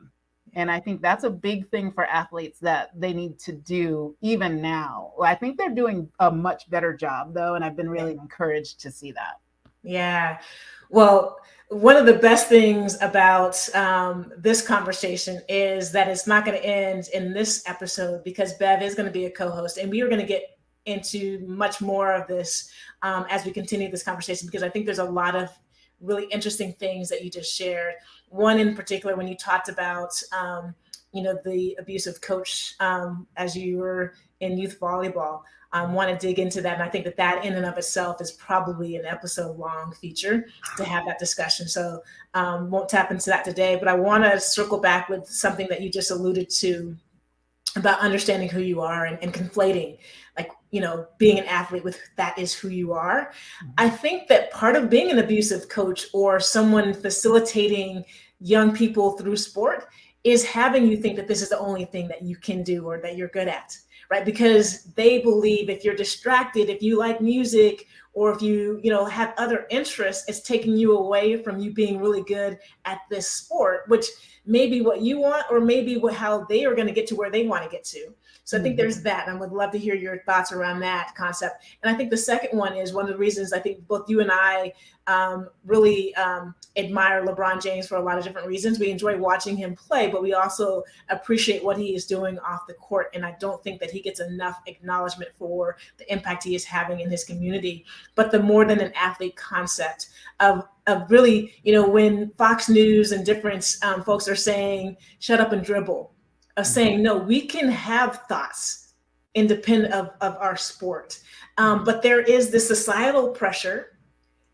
And I think that's a big thing for athletes that they need to do even now. I think they're doing a much better job, though, and I've been really encouraged to see that. Yeah. Well, one of the best things about this conversation is that it's not going to end in this episode, because Bev is going to be a co-host, and we are going to get into much more of this as we continue this conversation, because I think there's a lot of really interesting things that you just shared. One in particular, when you talked about, the abusive coach as you were in youth volleyball, want to dig into that. And I think that in and of itself is probably an episode long feature to have that discussion. So won't tap into that today, but I want to circle back with something that you just alluded to about understanding who you are and conflating, like, being an athlete with that is who you are. I think that part of being an abusive coach or someone facilitating young people through sport is having you think that this is the only thing that you can do or that you're good at, right? Because they believe if you're distracted, if you like music or if you, you know, have other interests, it's taking you away from you being really good at this sport, which may be what you want, or maybe how they are going to get to where they want to get to. So I think there's that. And I would love to hear your thoughts around that concept. And I think the second one is one of the reasons I think both you and I really admire LeBron James for a lot of different reasons. We enjoy watching him play, but we also appreciate what he is doing off the court. And I don't think that he gets enough acknowledgement for the impact he is having in his community. But the more than an athlete concept of really, you know, when Fox News and different folks are saying, shut up and dribble, saying, no, we can have thoughts independent of our sport. But there is this societal pressure,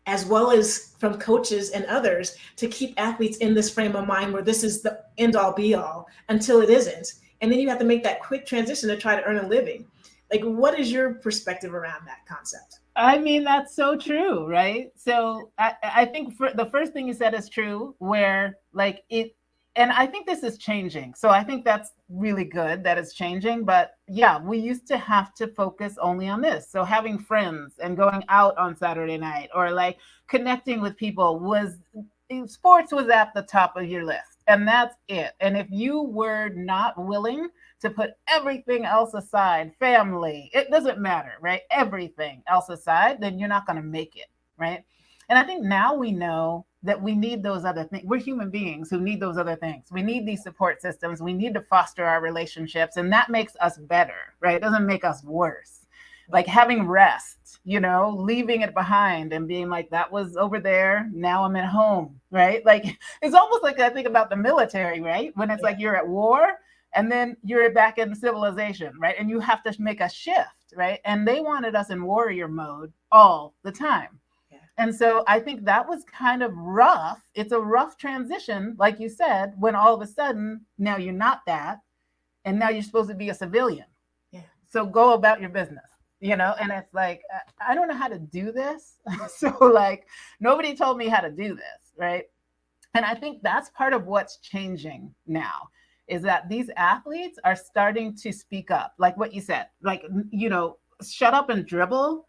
as well as from coaches and others, to keep athletes in this frame of mind where this is the end all be all until it isn't. And then you have to make that quick transition to try to earn a living. Like, what is your perspective around that concept? I mean, that's so true, right? So I think the first thing you said is true, where like it, and I think this is changing. So I think that's really good that it's changing. But yeah, we used to have to focus only on this. So having friends and going out on Saturday night, or like connecting with people, sports was at the top of your list. And that's it. And if you were not willing to put everything else aside, family, it doesn't matter, right? Everything else aside, then you're not going to make it, right? And I think now we know that we need those other things. We're human beings who need those other things. We need these support systems. We need to foster our relationships, and that makes us better, right? It doesn't make us worse. Like having rest, you know, leaving it behind and being like, that was over there, now I'm at home, right? Like, it's almost like I think about the military, right? When it's like you're at war and then you're back in civilization, right? And you have to make a shift, right? And they wanted us in warrior mode all the time. And so I think that was kind of rough. It's a rough transition, like you said, when all of a sudden, now you're not that, and now you're supposed to be a civilian. Yeah. So go about your business, you know? And it's like, I don't know how to do this. So like, nobody told me how to do this, right? And I think that's part of what's changing now, is that these athletes are starting to speak up, like what you said, like, you know, shut up and dribble.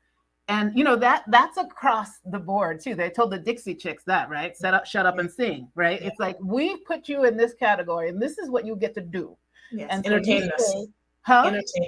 And, you know, that's across the board, too. They told the Dixie Chicks that, right? Shut up and sing, right? Yeah. It's like, we put you in this category, and this is what you get to do. Yes. And entertain us.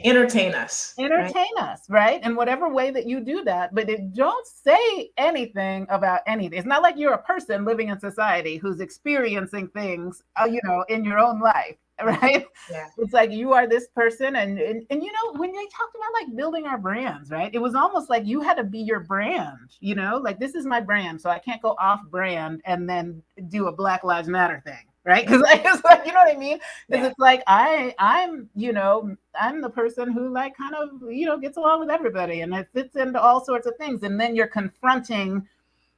Entertain us. Entertain us, right? In whatever way that you do that. But don't say anything about anything. It's not like you're a person living in society who's experiencing things, you know, in your own life. Right? Yeah. It's like you are this person, and you know, when they talked about like building our brands, right? It was almost like you had to be your brand, you know, like this is my brand, so I can't go off brand and then do a Black Lives Matter thing, right? Because it's like, you know what I mean? Because it's like I'm, you know, I'm the person who like kind of, you know, gets along with everybody, and it fits into all sorts of things, and then you're confronting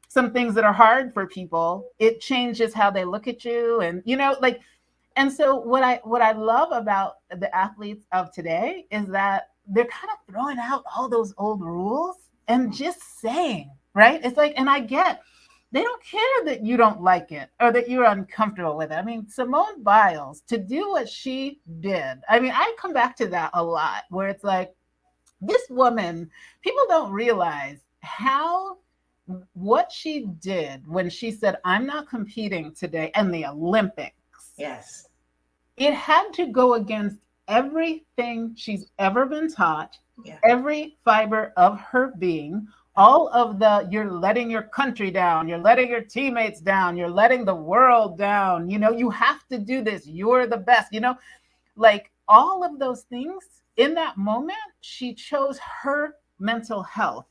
some things that are hard for people. It changes how they look at you, and you know, like. And so what I love about the athletes of today is that they're kind of throwing out all those old rules and just saying, right? It's like, and I get, they don't care that you don't like it or that you're uncomfortable with it. I mean, Simone Biles, to do what she did, I mean, I come back to that a lot, where it's like, this woman, people don't realize what she did when she said, I'm not competing today in the Olympics. Yes. It had to go against everything she's ever been taught, every fiber of her being, all of you're letting your country down, you're letting your teammates down, you're letting the world down, you know, you have to do this, you're the best, you know, like all of those things. In that moment, she chose her mental health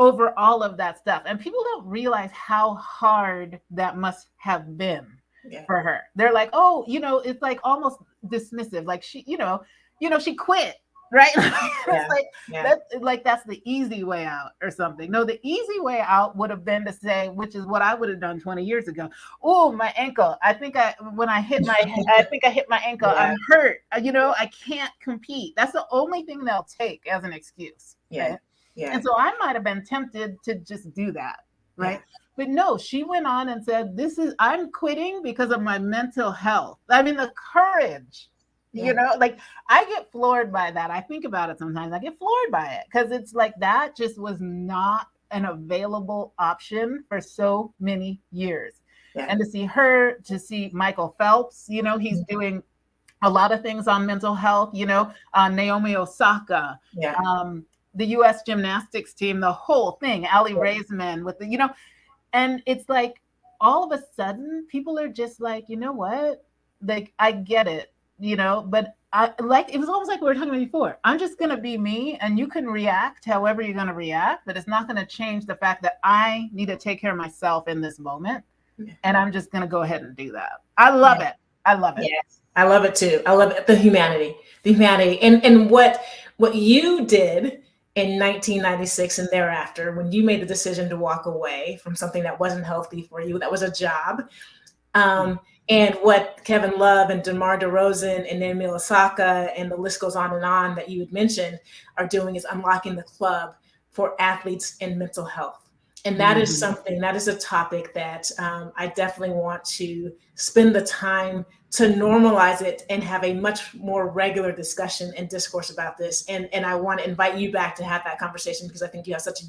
over all of that stuff. And people don't realize how hard that must have been. For her. They're like, oh, you know, it's like almost dismissive. Like she, you know, she quit, right? It's like that's the easy way out or something. No, the easy way out would have been to say, which is what I would have done 20 years ago. Oh, my ankle. I think I hit my ankle. I'm hurt. You know, I can't compete. That's the only thing they'll take as an excuse. Right? Yeah. And so I might have been tempted to just do that. Right. Yeah. But no, she went on and said, I'm quitting because of my mental health. I mean, the courage You know, like I get floored by that. I think about it sometimes. I get floored by it because it's like that just was not an available option for so many years. Yeah. And to see Michael Phelps, you know, he's doing a lot of things on mental health, you know, Naomi Osaka, the U.S. gymnastics team, the whole thing, Ali Raisman with the, you know, and it's like all of a sudden people are just like, you know what, like, I get it, you know, but I like, it was almost like we were talking about before. I'm just going to be me and you can react however you're going to react, but it's not going to change the fact that I need to take care of myself in this moment. And I'm just going to go ahead and do that. I love it. I love it. Yes, I love it too. I love it. The humanity, and what you did in 1996 and thereafter, when you made the decision to walk away from something that wasn't healthy for you, that was a job. And what Kevin Love and DeMar DeRozan and Naomi Osaka and the list goes on that you had mentioned are doing is unlocking the club for athletes in mental health. And that is something, that is a topic that I definitely want to spend the time to normalize it and have a much more regular discussion and discourse about this. And I want to invite you back to have that conversation because I think you have such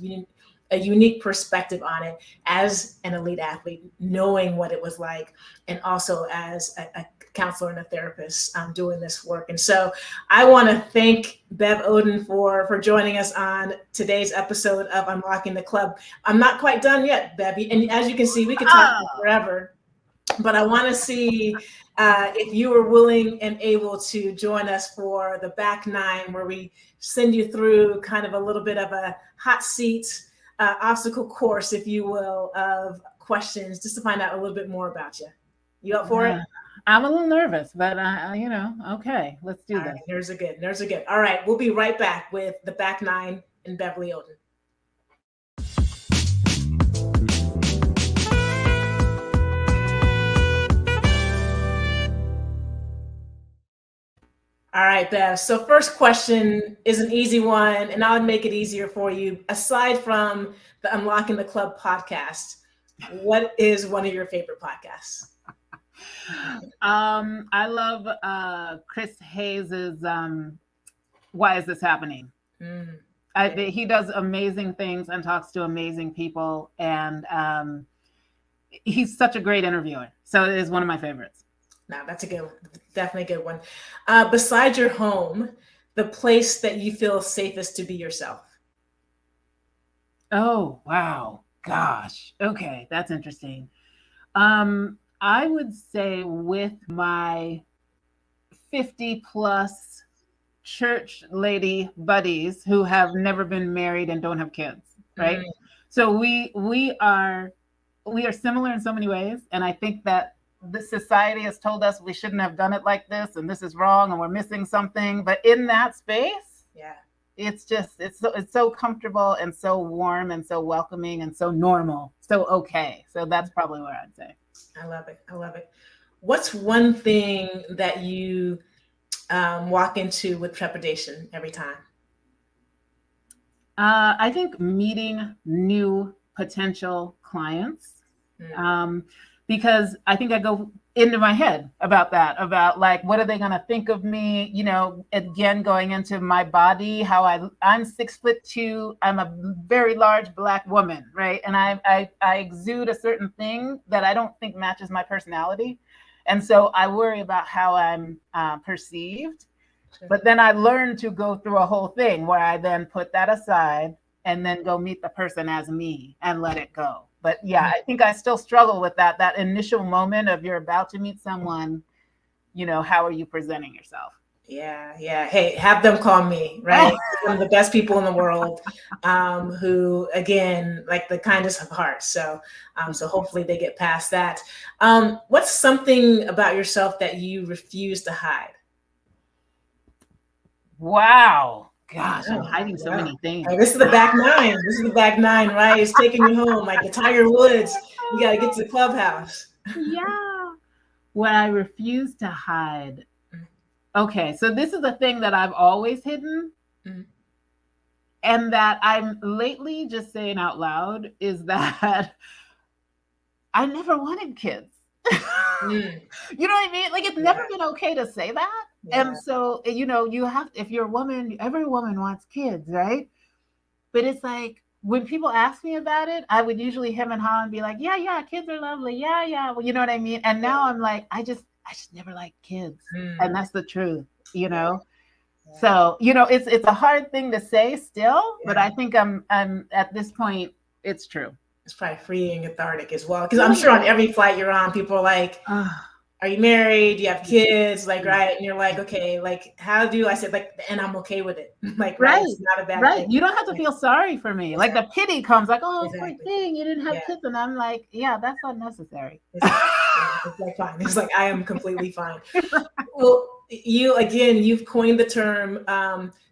a unique perspective on it as an elite athlete, knowing what it was like, and also as a counselor and a therapist doing this work. And so I want to thank Bev Oden for joining us on today's episode of Unlocking the Club. I'm not quite done yet, Bevy. And as you can see, we could talk forever, but I want to see if you are willing and able to join us for the back nine, where we send you through kind of a little bit of a hot seat obstacle course, if you will, of questions just to find out a little bit more about you. You up for it? I'm a little nervous, but you know, okay, let's do this. Right, there's a good. All right, we'll be right back with the back nine and Beverly Oden. All right, Bev. So first question is an easy one, and I'll make it easier for you. Aside from the Unlocking the Club podcast, what is one of your favorite podcasts? I love Chris Hayes's Why Is This Happening? He does amazing things and talks to amazing people, and he's such a great interviewer. So it is one of my favorites. No, that's a good one. Definitely a good one. Besides your home, the place that you feel safest to be yourself? Oh, wow. Gosh. Okay, that's interesting. I would say with my 50 plus church lady buddies who have never been married and don't have kids, right? So we are similar in so many ways. And I think that the society has told us we shouldn't have done it like this, and this is wrong, and we're missing something. But in that space, it's so comfortable and so warm and so welcoming and so normal, so okay. So that's probably what I'd say. I love it. What's one thing that you walk into with trepidation every time? I think meeting new potential clients. Because I think I go into my head about like, what are they going to think of me? You know, again, going into my body, how I'm 6'2", I'm a very large Black woman, right? And I exude a certain thing that I don't think matches my personality. And so I worry about how I'm perceived. Sure. But then I learn to go through a whole thing where I then put that aside and then go meet the person as me and let it go. But yeah, I think I still struggle with that initial moment of you're about to meet someone, you know, how are you presenting yourself? Yeah. Hey, have them call me, right? One of the best people in the world, who, again, like the kindest of hearts. So hopefully they get past that. What's something about yourself that you refuse to hide? Wow. Gosh, I'm hiding so many things. Hey, this is the back nine. Right? It's taking you home like the Tiger Woods. You got to get to the clubhouse. Yeah. What I refuse to hide. Okay, so this is a thing that I've always hidden, and that I'm lately just saying out loud is that I never wanted kids. You know what I mean? Like, it's never been okay to say that. And so, you have, if you're a woman, every woman wants kids, right? But it's like, when people ask me about it, I would usually hem and haw and be like, yeah, kids are lovely. Yeah. Well, you know what I mean? And now I'm like, I just never liked kids. And that's the truth, Yeah. So, it's a hard thing to say still, but I think I'm at this point, it's true. It's probably freeing, cathartic as well. Because I'm sure on every flight you're on, people are like, are you married? Do you have kids? Like, right. And you're like, okay, like, how do I say, like, and I'm okay with it. Like, right. It's not a bad thing. You don't have to feel sorry for me. Exactly. Like the pity comes like, oh, poor thing, you didn't have kids. And I'm like, yeah, that's unnecessary. It's like fine. It's like, I am completely fine. Well, you've coined the term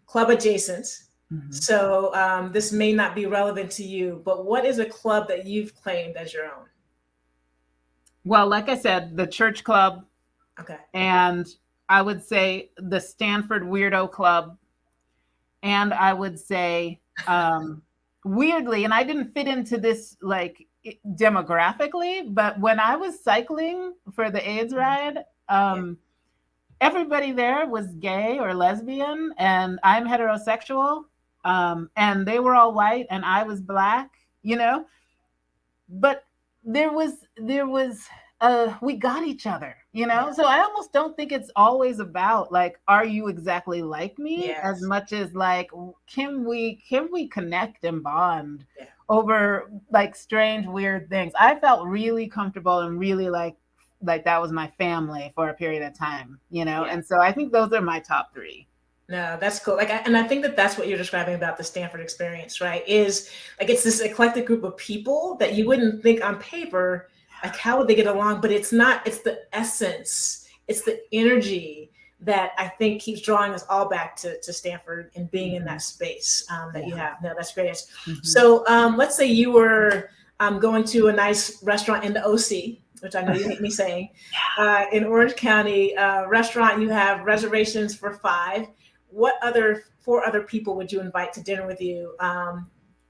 club adjacent. Mm-hmm. So this may not be relevant to you, but what is a club that you've claimed as your own? Well, like I said, the church club. Okay. And I would say the Stanford Weirdo Club. And I would say, weirdly, and I didn't fit into this like demographically, but when I was cycling for the AIDS ride, everybody there was gay or lesbian, and I'm heterosexual, and they were all white, and I was Black, but there was we got each other, so I almost don't think it's always about like, are you exactly like me, as much as like, can we connect and bond over like strange, weird things. I felt really comfortable and really like that was my family for a period of time, and so I think those are my top three. No, that's cool. And I think that's what you're describing about the Stanford experience, right? Is like, it's this eclectic group of people that you wouldn't think on paper, like, how would they get along? But it's not, it's the essence, it's the energy that I think keeps drawing us all back to Stanford and being in that space that you have. No, that's great. Mm-hmm. So let's say you were going to a nice restaurant in the OC, which I know you hate me saying, in Orange County, restaurant, you have reservations for 5. What 4 other people would you invite to dinner with you,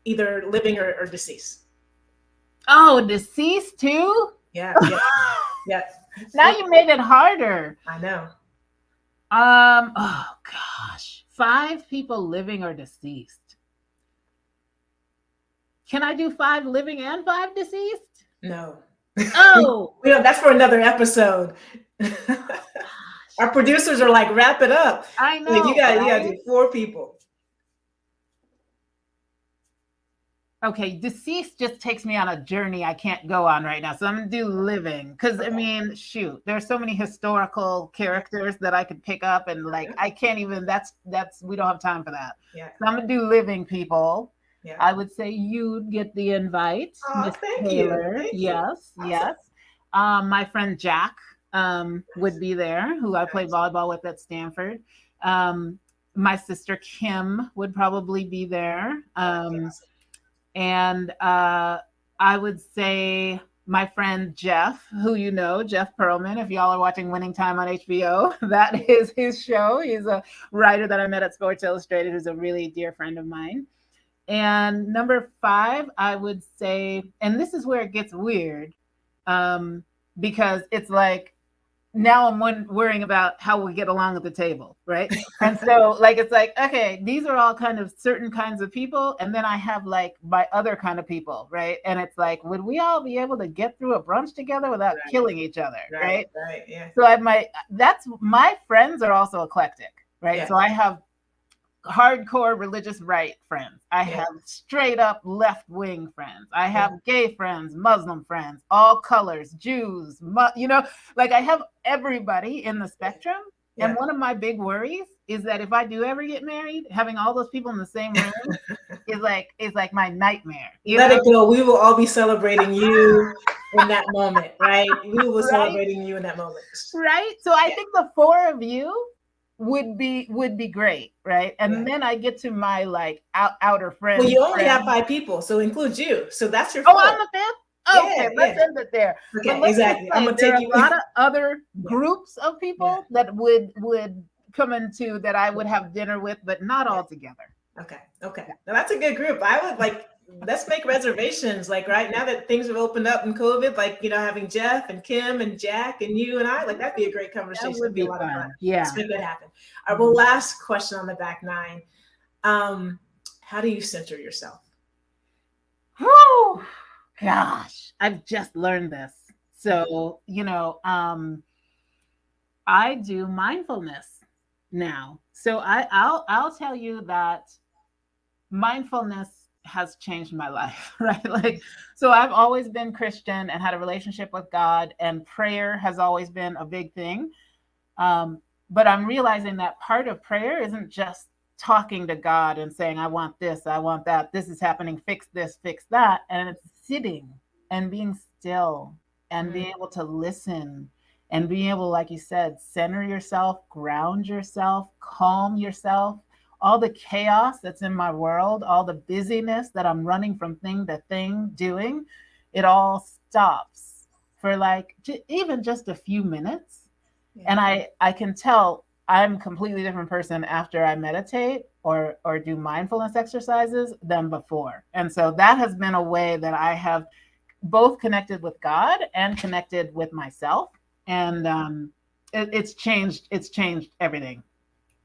either living or deceased? Oh, deceased too? Yeah. Now you made it harder. I know. Oh gosh, 5 people living or deceased. Can I do 5 living and 5 deceased? No. Oh, that's for another episode. Our producers are like, wrap it up. I know. Like, you got to do 4 people. Okay, deceased just takes me on a journey I can't go on right now. So I'm going to do living. Because, I mean, shoot, there's so many historical characters that I could pick up. And, like, I can't even, that's we don't have time for that. Yeah. So I'm going to do living people. Yeah. I would say you'd get the invite. Oh, thank you. Yes, awesome. Yes. My friend Jack would be there, who I played volleyball with at Stanford. My sister Kim would probably be there. And I would say my friend Jeff, who Jeff Pearlman, if y'all are watching Winning Time on HBO, that is his show. He's a writer that I met at Sports Illustrated, who's a really dear friend of mine. And number 5, I would say, and this is where it gets weird, because it's like, now I'm worrying about how we get along at the table, right? And so like, it's like, okay, these are all kind of certain kinds of people. And then I have like my other kind of people, right? And it's like, would we all be able to get through a brunch together without killing each other, right? Right, yeah. So my friends are also eclectic, right? Yeah. So I have hardcore religious right friends. I have straight up left wing friends. I have gay friends, Muslim friends, all colors, Jews, like I have everybody in the spectrum. Yeah. And one of my big worries is that if I do ever get married, having all those people in the same room is like my nightmare. Let it go. We will all be celebrating you in that moment, right? We will be celebrating you in that moment. Right. So I think the 4 of you would be great, right? And then I get to my like outer friends. Well, you only have 5 people, so includes you. So that's your 4th. Oh, I'm the 5th? Okay, let's end it there. Okay, exactly. I'm gonna take you. A lot of other groups of people that would come into that I would have dinner with, but not all together. Okay. Now that's a good group. I would like let's make reservations. Like right now that things have opened up in COVID, like, having Jeff and Kim and Jack and you and I, like that'd be a great conversation. That would be a lot of fun. Yeah. Let's make that happen. All right, well, last question on the back nine. How do you center yourself? Oh, gosh, I've just learned this. So, I do mindfulness now. So I'll tell you that mindfulness has changed my life, right? So I've always been Christian and had a relationship with God, and prayer has always been a big thing. But I'm realizing that part of prayer isn't just talking to God and saying, I want this, I want that, this is happening, fix this, fix that. And it's sitting and being still and being able to listen and being able, like you said, center yourself, ground yourself, calm yourself. All the chaos that's in my world, all the busyness that I'm running from thing to thing doing, it all stops for even just a few minutes. Yeah. And I can tell I'm a completely different person after I meditate or do mindfulness exercises than before. And so that has been a way that I have both connected with God and connected with myself. And it's changed everything.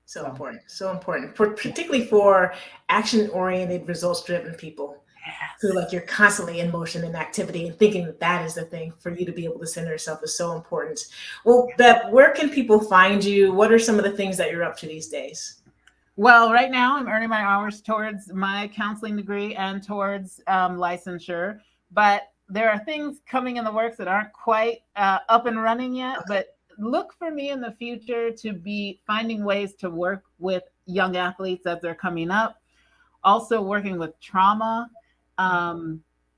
So important, particularly for action-oriented, results-driven people. Yes. Who you're constantly in motion and activity, and thinking that is the thing for you to be able to center yourself is so important. Well, Bev, where can people find you? What are some of the things that you're up to these days? Well, right now I'm earning my hours towards my counseling degree and towards licensure, but there are things coming in the works that aren't quite up and running yet. Okay. But look for me in the future to be finding ways to work with young athletes as they're coming up. Also working with trauma,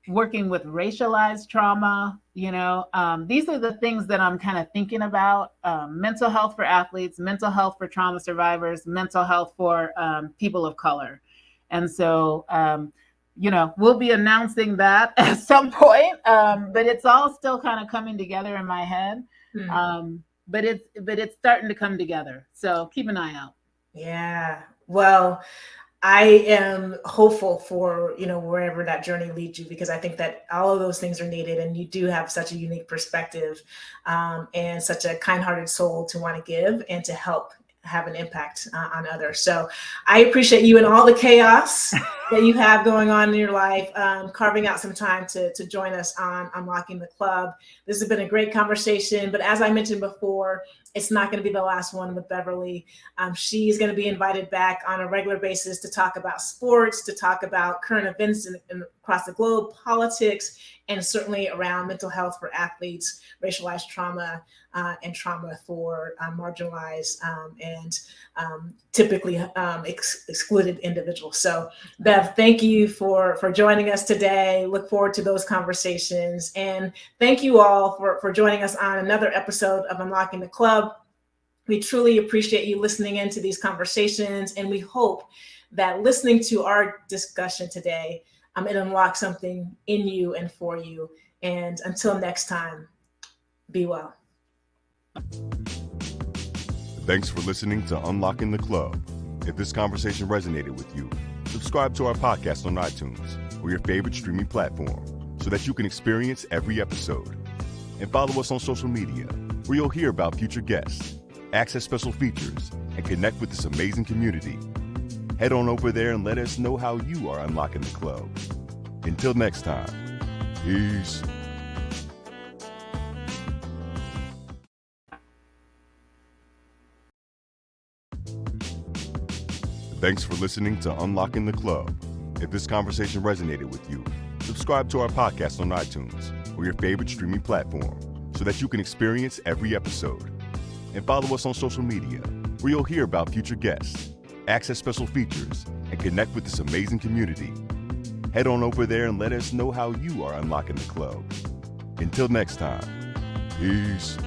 working with racialized trauma. These are the things that I'm kind of thinking about. Mental health for athletes, mental health for trauma survivors, mental health for people of color. And so, we'll be announcing that at some point, but it's all still kind of coming together in my head. But it's starting to come together. So keep an eye out. Yeah. Well, I am hopeful for, wherever that journey leads you, because I think that all of those things are needed, and you do have such a unique perspective and such a kind-hearted soul to want to give and to help have an impact on others. So I appreciate you and all the chaos that you have going on in your life, carving out some time to join us on Unlocking the Club. This has been a great conversation, but as I mentioned before, it's not going to be the last one with Beverly. She's going to be invited back on a regular basis to talk about sports, to talk about current events across the globe, politics, and certainly around mental health for athletes, racialized trauma, and trauma for marginalized and typically excluded individuals. So, Bev, thank you for joining us today. Look forward to those conversations. And thank you all for joining us on another episode of Unlocking the Club. We truly appreciate you listening into these conversations, and we hope that listening to our discussion today, it unlocks something in you and for you. And until next time, be well. Thanks for listening to Unlocking the Club. If this conversation resonated with you, subscribe to our podcast on iTunes or your favorite streaming platform so that you can experience every episode. And follow us on social media, where you'll hear about future guests, access special features, and connect with this amazing community. Head on over there and let us know how you are unlocking the club. Until next time, peace. Thanks for listening to Unlocking the Club. If this conversation resonated with you, subscribe to our podcast on iTunes or your favorite streaming platform so that you can experience every episode. And follow us on social media, where you'll hear about future guests, access special features, and connect with this amazing community. Head on over there and let us know how you are unlocking the club. Until next time, peace.